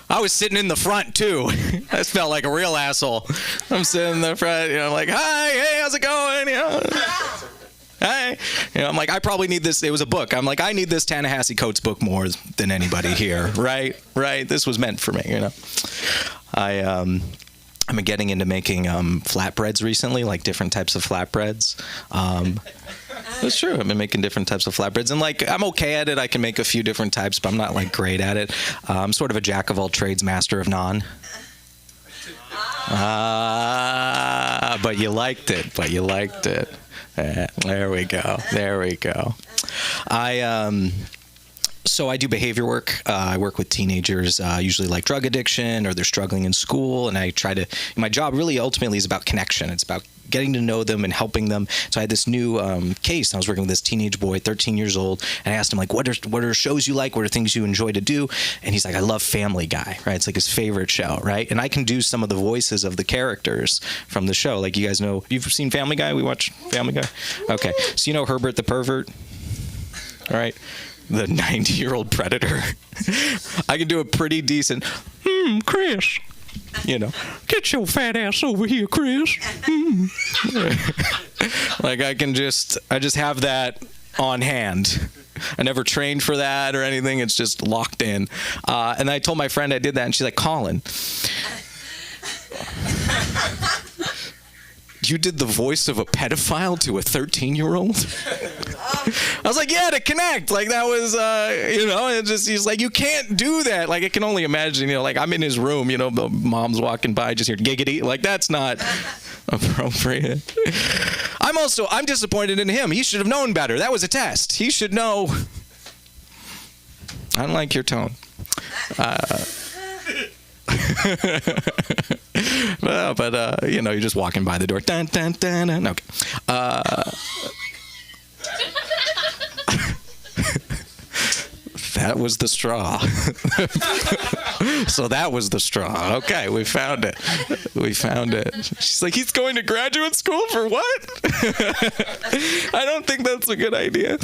I was sitting in the front, too. I felt like a real asshole. I'm sitting in the front, I'm like, hi, hey, how's it going? Hey. I'm like, I probably need this. It was a book. I'm like, I need this Ta-Nehisi Coates book more than anybody here, right? This was meant for me, I've been getting into making flatbreads recently, like different types of flatbreads. It's true. I've been making different types of flatbreads, and I'm okay at it. I can make a few different types, but I'm not great at it. I'm sort of a jack of all trades, master of none. But you liked it. There we go. So I do behavior work. I work with teenagers, usually drug addiction, or they're struggling in school. And my job really ultimately is about connection. It's about getting to know them and helping them. So I had this new case. I was working with this teenage boy, 13 years old, and I asked him, like, what are shows you like? What are things you enjoy to do? And he's like, I love Family Guy, right? It's like his favorite show, right? And I can do some of the voices of the characters from the show. Like, you guys know, you've seen Family Guy? We watch Family Guy? Okay. So you know Herbert the pervert? All right. The 90-year-old predator. I can do a pretty decent, Chris. You know, get your fat ass over here, Chris. Like, I just have that on hand. I never trained for that or anything. It's just locked in. And I told my friend I did that, and she's like, Colin, you did the voice of a pedophile to a 13-year-old? I was like, yeah, to connect. Like, that was, it just, he's like, you can't do that. Like, I can only imagine, like, I'm in his room, the mom's walking by, just hear giggity. Like, that's not appropriate. I'm disappointed in him. He should have known better. That was a test. He should know. I don't like your tone. Well, but you're just walking by the door. Dun, dun, dun, dun. Okay. That was the straw. So that was the straw. Okay, we found it. She's like, he's going to graduate school for what? I don't think that's a good idea.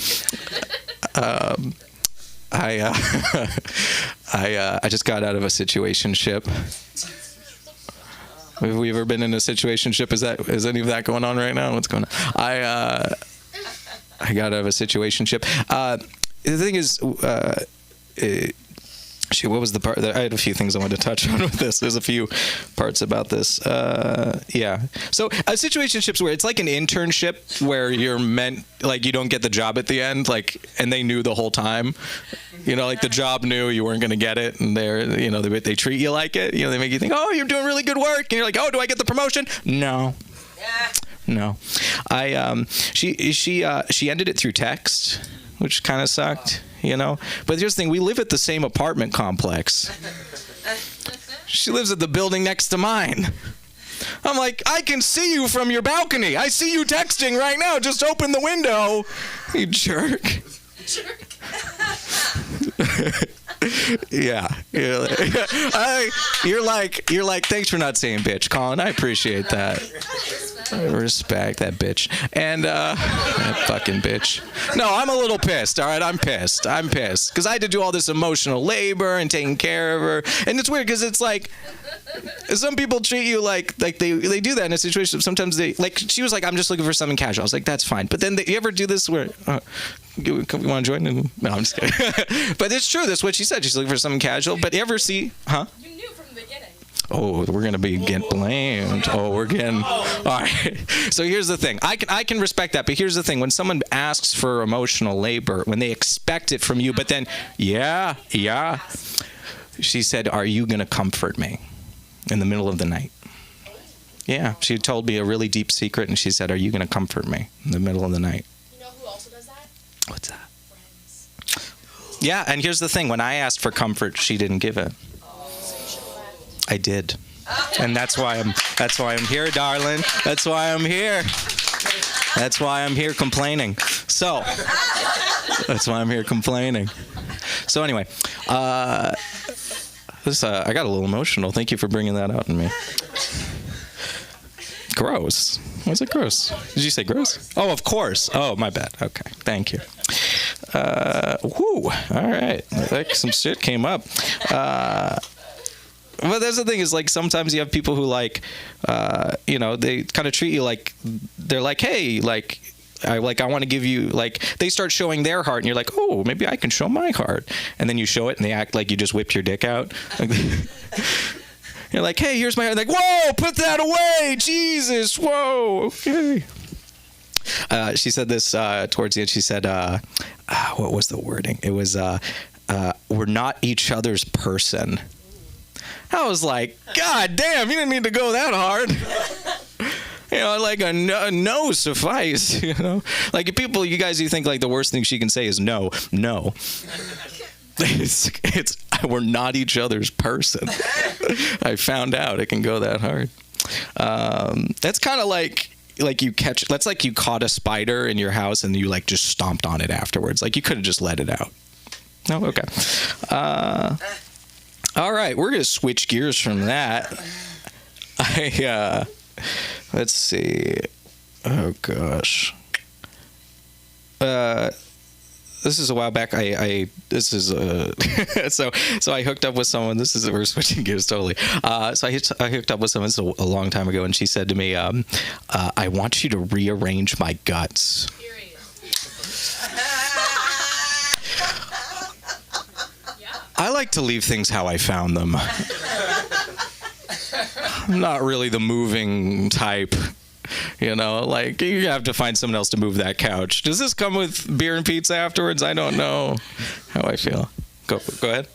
I just got out of a situationship. Have we ever been in a situationship? Is any of that going on right now? What's going on? I got out of a situationship. The thing is, what was the part? I had a few things I wanted to touch on with this. There's a few parts about this. Yeah. So situationships where it's like an internship where you're meant, like, you don't get the job at the end, like, and they knew the whole time. Like, the job knew you weren't going to get it, and they treat you like it. They make you think, oh, you're doing really good work, and you're like, oh, do I get the promotion? No. No. She ended it through text, which kind of sucked, But here's the thing, we live at the same apartment complex. She lives at the building next to mine. I'm like, I can see you from your balcony. I see you texting right now. Just open the window, you jerk. Yeah. You're like, thanks for not saying bitch, Colin. I appreciate that. Respect that bitch. And that fucking bitch. No, I'm a little pissed. All right, I'm pissed because I had to do all this emotional labor and taking care of her. And it's weird because it's like, some people treat you like they do that in a situation. Sometimes she was like, I'm just looking for something casual. I was like, that's fine. But then you ever do this where you want to join? No, I'm just kidding. But it's true. That's what she said. She's looking for something casual. But you ever see, huh? You knew from the beginning. Oh, we're gonna get blamed. Oh, we're getting. All right. So here's the thing. I can respect that, but here's the thing. When someone asks for emotional labor, when they expect it from you, but then, yeah. She said, "Are you gonna comfort me?" In the middle of the night. Yeah, she told me a really deep secret, and she said, "Are you gonna comfort me?" In the middle of the night. You know who also does that? What's that? Friends. Yeah, and here's the thing. When I asked for comfort, she didn't give it. I did. And that's why I'm here, darling. That's why I'm here. That's why I'm here complaining. So, that's why I'm here complaining. So anyway, I got a little emotional. Thank you for bringing that out in me. Gross. Was it gross? Did you say gross? Oh, of course. Oh, my bad. Okay. Thank you. Whoo. All right. Like some shit came up. Well, that's the thing is, like, sometimes you have people who, like, they kind of treat you like, they're like, hey, like, I want to give you, like, they start showing their heart, and you're like, oh, maybe I can show my heart. And then you show it, and they act like you just whipped your dick out. You're like, hey, here's my heart. Like, whoa, put that away. Jesus, whoa, okay. She said this towards the end. She said, what was the wording? It was, we're not each other's person. I was like, God damn, you didn't need to go that hard. Like a no suffice, Like people, you think like the worst thing she can say is no. It's we're not each other's person. I found out it can go that hard. That's kind of like, like you catch. That's like you caught a spider in your house and you like just stomped on it afterwards. Like you could have just let it out. No, okay. All right, we're gonna switch gears from that. Let's see. Oh gosh. This is a while back. This is so I hooked up with someone. We're switching gears totally. So I hooked up with someone a long time ago, and she said to me, "I want you to rearrange my guts." I like to leave things how I found them. I'm not really the moving type. You know, like you have to find someone else to move that couch. Does this come with beer and pizza afterwards? I don't know how I feel. Go ahead.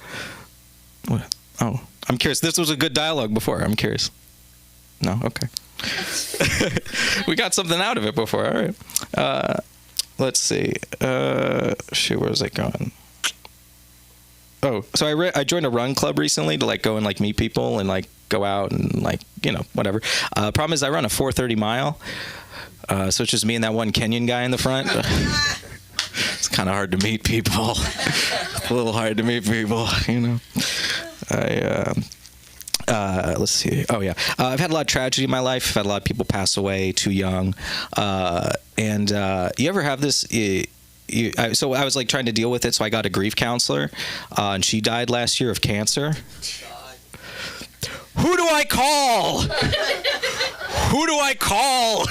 What? Oh, I'm curious. This was a good dialogue before. I'm curious. No? Okay. We got something out of it before. All right. Let's see. Shoot, where was I going? Oh, so I joined a run club recently to like go and like meet people and like go out and like, you know, whatever. Problem is I run a 4:30 mile. So it's just me and that one Kenyan guy in the front. It's kind of hard to meet people. A little hard to meet people, you know. Let's see. Oh yeah, I've had a lot of tragedy in my life. I've had a lot of people pass away too young. And you ever have this? So I was like trying to deal with it, so I got a grief counselor, and she died last year of cancer. Who do I call? Who do I call?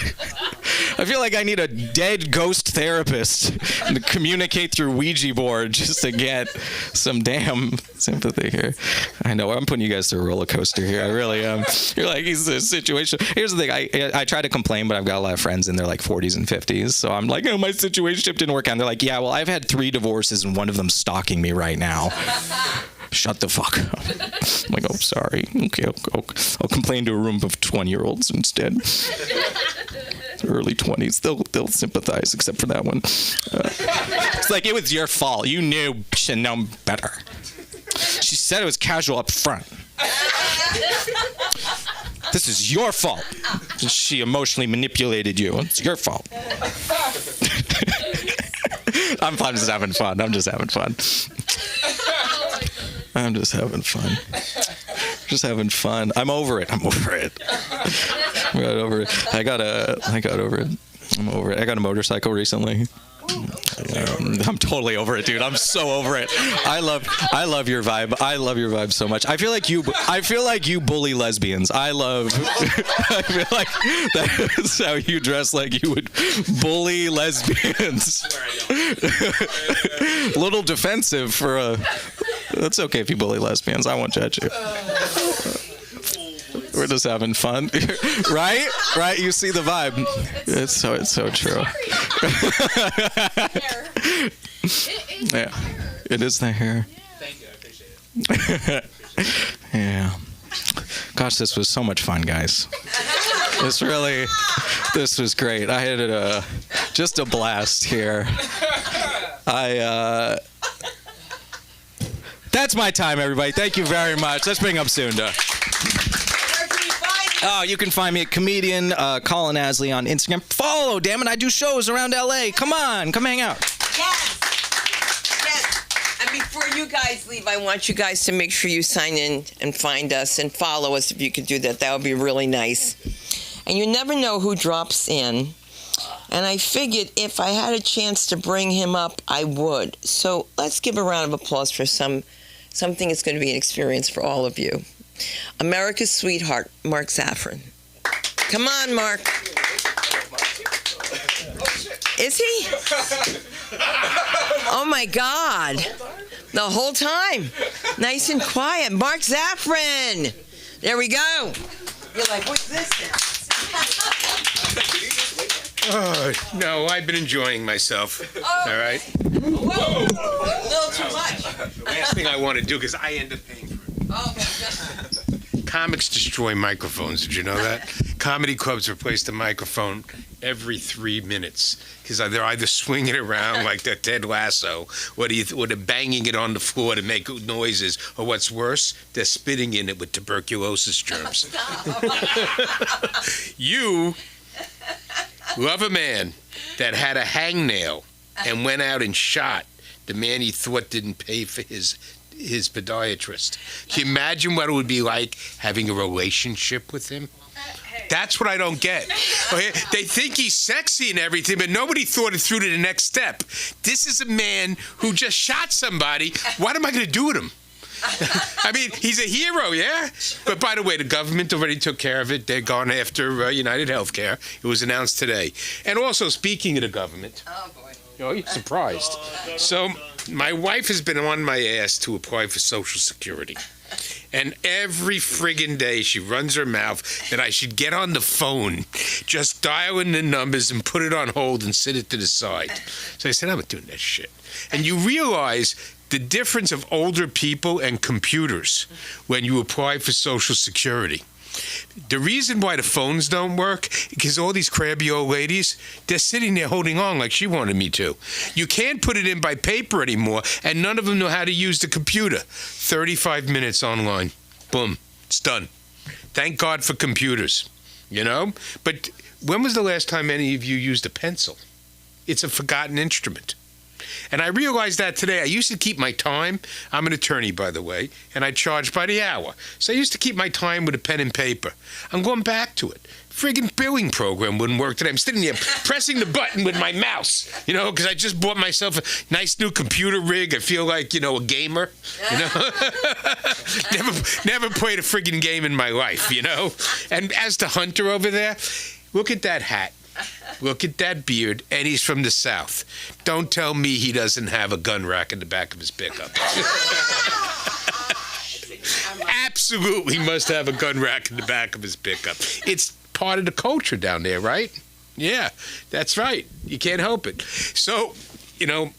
I feel like I need a dead ghost therapist to communicate through Ouija board just to get some damn sympathy here. I know, I'm putting you guys through a roller coaster here. I really am. You're like, he's a situation. Here's the thing. I try to complain, but I've got a lot of friends in their like 40s and 50s. So I'm like, oh, my situation didn't work out. And they're like, yeah, well, I've had 3 divorces and one of them's stalking me right now. Shut the fuck up. I'm like, oh, sorry. Okay, I'll complain to a room of 20-year-olds instead. Early 20s. They'll sympathize, except for that one. It's like, it was your fault. You knew. Should know better. She said it was casual up front. This is your fault. She emotionally manipulated you. It's your fault. I'm just having fun. I'm just having fun. Just having fun. I'm over it. I got over it. I got over it. I'm over it. I got a motorcycle recently. I'm totally over it, dude. I'm so over it. I love your vibe. I love your vibe so much. I feel like you bully lesbians. I feel like that's how you dress, like you would bully lesbians. A little defensive for a. That's okay if you bully lesbians. I won't judge you. We're just having fun, right? Right? You see the vibe. It's so true. Yeah, it is the hair. Thank you, I appreciate it. Yeah. Gosh, this was so much fun, guys. This was great. I had just a blast here. That's my time, everybody. Thank you very much. Let's bring up Sunda. You can find me at comedian Colin Asley on Instagram. Follow, damn it. I do shows around LA. Come on, come hang out. Yes. And before you guys leave, I want you guys to make sure you sign in and find us and follow us if you could do that. That would be really nice. And you never know who drops in. And I figured if I had a chance to bring him up, I would. So let's give a round of applause for something that's going to be an experience for all of you. America's sweetheart, Mark Zafran. Come on, Mark. Is he? Oh my God. The whole time. Nice and quiet. Mark Zafran. There we go. You're like, what's this now? Oh, no, I've been enjoying myself. Oh. All right? Whoa. A little too much. Last thing I want to do, because I end up paying for it. Comics destroy microphones. Did you know that? Comedy clubs replace the microphone every 3 minutes because they're either swinging it around like the Ted Lasso, or they're banging it on the floor to make noises, or what's worse, they're spitting in it with tuberculosis germs. You Love a man that had a hangnail and went out and shot the man he thought didn't pay for his podiatrist. Can you imagine what it would be like having a relationship with him? That's what I don't get. Okay? They think he's sexy and everything, but nobody thought it through to the next step. This is a man who just shot somebody. What am I going to do with him? I mean, he's a hero, yeah? But by the way, the government already took care of it. They're gone after United Healthcare. It was announced today. And also, speaking of the government, oh, you're surprised. So my wife has been on my ass to apply for Social Security. And every friggin' day she runs her mouth that I should get on the phone, just dial in the numbers and put it on hold and sit it to the side. So I said, I'm not doing that shit. And you realize the difference of older people and computers when you apply for Social Security. The reason why the phones don't work, because all these crabby old ladies, they're sitting there holding on like she wanted me to. You can't put it in by paper anymore, and none of them know how to use the computer. 35 minutes online. Boom. It's done. Thank God for computers, you know? But when was the last time any of you used a pencil? It's a forgotten instrument. And I realized that today. I used to keep my time. I'm an attorney, by the way, and I charge by the hour. So I used to keep my time with a pen and paper. I'm going back to it. Friggin' billing program wouldn't work today. I'm sitting there pressing the button with my mouse, you know, because I just bought myself a nice new computer rig. I feel like, you know, a gamer, you know. never played a friggin' game in my life, you know. And as the hunter over there, look at that hat. Look at that beard, and he's from the South. Don't tell me he doesn't have a gun rack in the back of his pickup. Absolutely must have a gun rack in the back of his pickup. It's part of the culture down there, right? Yeah, that's right. You can't help it. So, you know,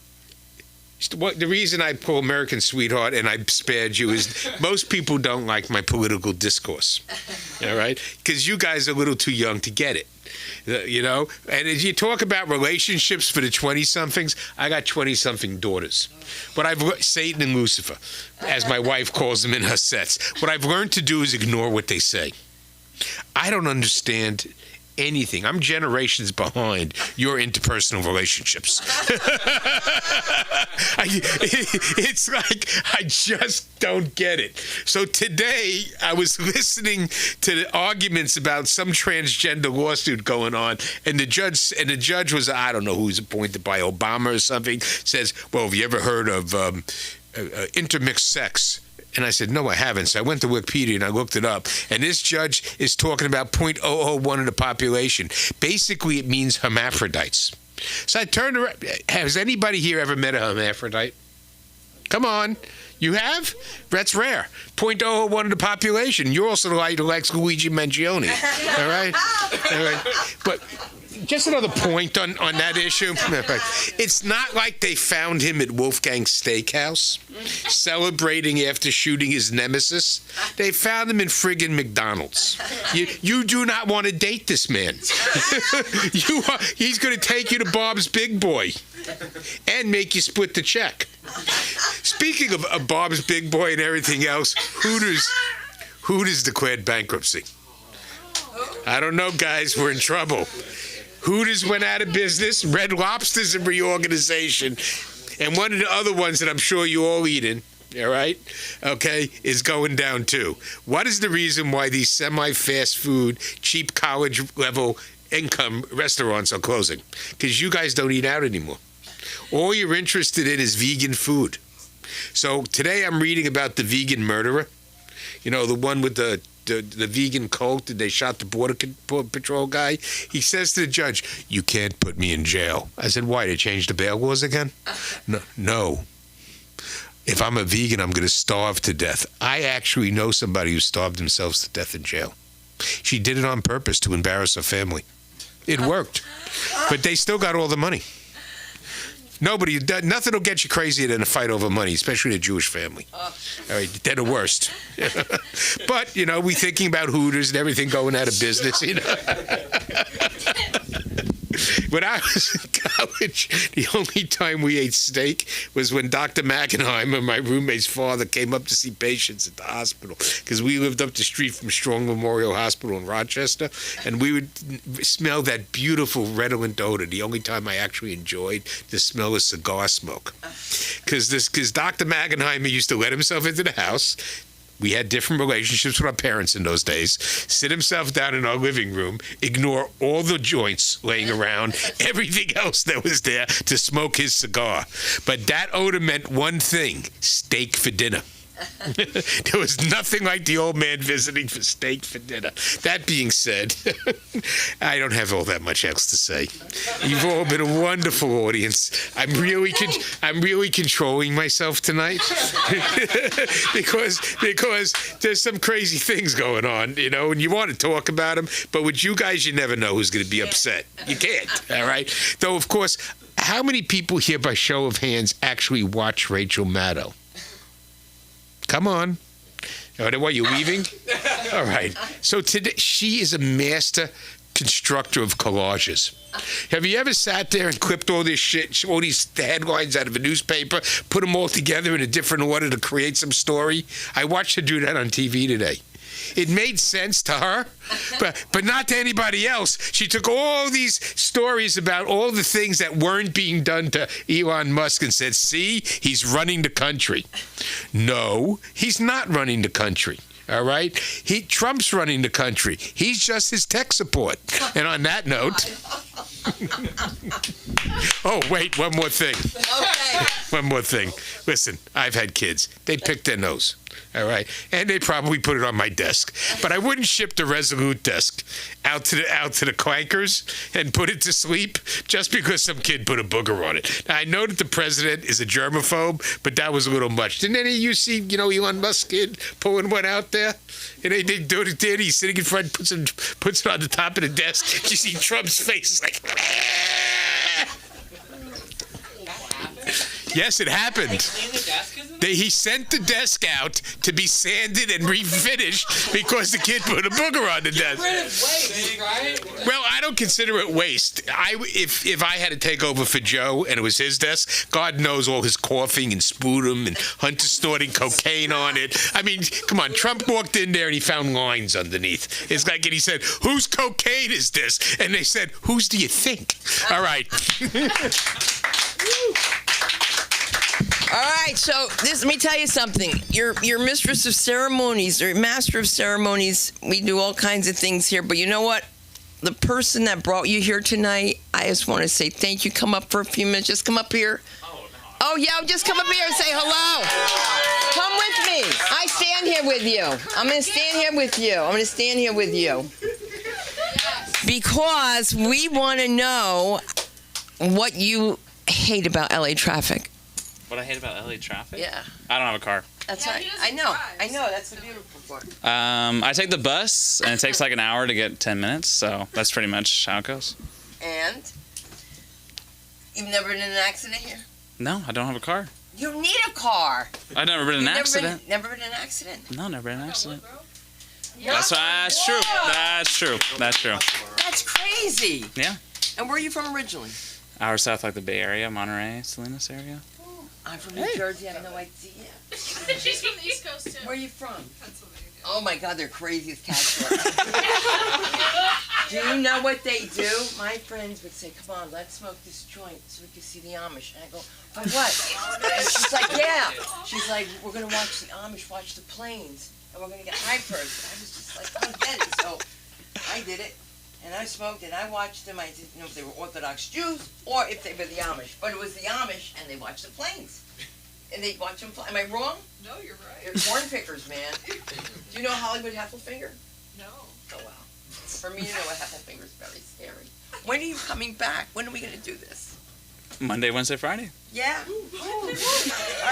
the reason I pull American Sweetheart and I spared you is most people don't like my political discourse, all right? Because you guys are a little too young to get it. You know, and as you talk about relationships for the 20-somethings, I got 20-something daughters. What I've Satan and Lucifer, as my wife calls them in her sets. What I've learned to do is ignore what they say. I don't understand anything. I'm generations behind your interpersonal relationships. It's like I just don't get it. So today I was listening to the arguments about some transgender lawsuit going on, and the judge was, I don't know who was appointed by Obama or something, says, well, have you ever heard of intermixed sex? And I said, no, I haven't. So I went to Wikipedia and I looked it up. And this judge is talking about 0.001 of the population. Basically, it means hermaphrodites. So I turned around. Has anybody here ever met a hermaphrodite? Come on. You have? That's rare. 0.001 of the population. You're also the guy who likes Luigi Mangione. All right? All right. But just another point on that issue. It's not like they found him at Wolfgang's Steakhouse celebrating after shooting his nemesis. They found him in friggin' McDonald's. You do not want to date this man. He's going to take you to Bob's Big Boy and make you split the check. Speaking of Bob's Big Boy and everything else, Hooters declared bankruptcy. I don't know, guys. We're in trouble. Hooters went out of business. Red Lobster's in reorganization. And one of the other ones that I'm sure you all eating, all right, okay, is going down too. What is the reason why these semi-fast food, cheap college-level income restaurants are closing? Because you guys don't eat out anymore. All you're interested in is vegan food. So today I'm reading about the vegan murderer. You know, the one with the vegan cult, and they shot the border patrol guy. He says to the judge, you can't put me in jail. I said, why? They changed the bail laws again? No. If I'm a vegan, I'm going to starve to death. I actually know somebody who starved themselves to death in jail. She did it on purpose to embarrass her family. It worked. But they still got all the money. Nothing will get you crazier than a fight over money, especially in a Jewish family. All right, they're the worst. But, you know, we thinking about Hooters and everything going out of business, you know. When I was in college, the only time we ate steak was when Dr. Mackenheimer, my roommate's father, came up to see patients at the hospital, because we lived up the street from Strong Memorial Hospital in Rochester, and we would smell that beautiful redolent odor. The only time I actually enjoyed the smell of cigar smoke, because Dr. Mackenheimer used to let himself into the house. We had different relationships with our parents in those days. Sit himself down in our living room, ignore all the joints laying around, everything else that was there, to smoke his cigar. But that odor meant one thing: steak for dinner. There was nothing like the old man visiting for steak for dinner. That being said, I don't have all that much else to say. You've all been a wonderful audience. I'm really controlling myself tonight because there's some crazy things going on, and you want to talk about them, but with you guys, you never know who's going to be upset. You can't, all right? Though, of course, how many people here, by show of hands, actually watch Rachel Maddow? Come on. What, you leaving? All right. So today, she is a master constructor of collages. Have you ever sat there and clipped all this shit, all these headlines out of a newspaper, put them all together in a different order to create some story? I watched her do that on TV today. It made sense to her, but not to anybody else. She took all these stories about all the things that weren't being done to Elon Musk and said, see, he's running the country. No, he's not running the country. All right? Trump's running the country. He's just his tech support. And on that note... Oh, wait, one more thing. Okay. One more thing. Listen, I've had kids. They pick their nose. All right, and they probably put it on my desk, but I wouldn't ship the Resolute desk out to the clankers and put it to sleep just because some kid put a booger on it. Now, I know that the president is a germaphobe, but that was a little much. Didn't any of you see, Elon Musk kid pulling one out there? And they do it. He's sitting in front, puts it on the top of the desk. You see Trump's face, like. Yes, it happened. He sent the desk out to be sanded and refinished because the kid put a booger on the desk. Well, I don't consider it waste. If I had to take over for Joe and it was his desk, God knows all his coughing and sputum and Hunter snorting cocaine on it. I mean, come on, Trump walked in there and he found lines underneath. It's like, and he said, whose cocaine is this? And they said, whose do you think? All right. All right, so let me tell you something. You're mistress of ceremonies or master of ceremonies. We do all kinds of things here, but you know what? The person that brought you here tonight, I just want to say thank you. Come up for a few minutes. Just come up here. Oh, yeah, just come up here and say hello. Come with me. I stand here with you. I'm going to stand here with you. Because we want to know what you hate about LA traffic. What I hate about LA traffic? Yeah. I don't have a car. That's right. I know. That's the beautiful part. I take the bus, and it takes like an hour to get 10 minutes, so that's pretty much how it goes. And you've never been in an accident here? No, I don't have a car. You don't need a car. I've never been in an accident. Never been in an accident? No, never been in an accident. That's true. That's true. That's crazy. Yeah. And where are you from originally? Hour south, like the Bay Area, Monterey, Salinas area. I'm from New Jersey. I have no idea. She's from the East Coast, too. Where are you from? Pennsylvania. Oh, my God, they're crazy as cats. Do you know what they do? My friends would say, come on, let's smoke this joint so we can see the Amish. And I go, for what? And she's like, yeah. She's like, we're going to watch the Amish watch the planes, and we're going to get high first. I was just like, I don't get it. So I did it. And I smoked and I watched them. I didn't know if they were Orthodox Jews or if they were the Amish. But it was the Amish, and they watched the planes. And they watch them fly. Am I wrong? No, you're right. They're corn pickers, man. Do you know Hollywood Heffelfinger? No. Oh, wow. For me to know a Heffelfinger is very scary. When are you coming back? When are we going to do this? Monday, Wednesday, Friday. Yeah? All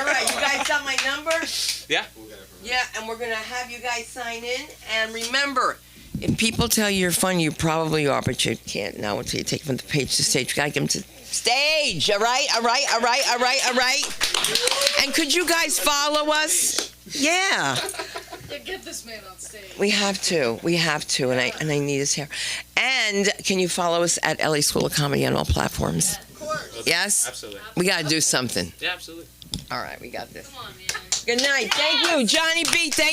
right, you guys got my number? Yeah. Yeah, and we're going to have you guys sign in. And remember, if people tell you you're fun, you probably are, but you can't know until you take them from the page to stage. You got to give them to stage. All right? And could you guys follow us? Yeah. Yeah, get this man on stage. We have to, and I need his hair. And And can you follow us at LA School of Comedy on all platforms? Of course. Yes? Absolutely. We got to do something. Yeah, absolutely. All right, we got this. Come on, man. Good night. Thank you, Johnny B. Thank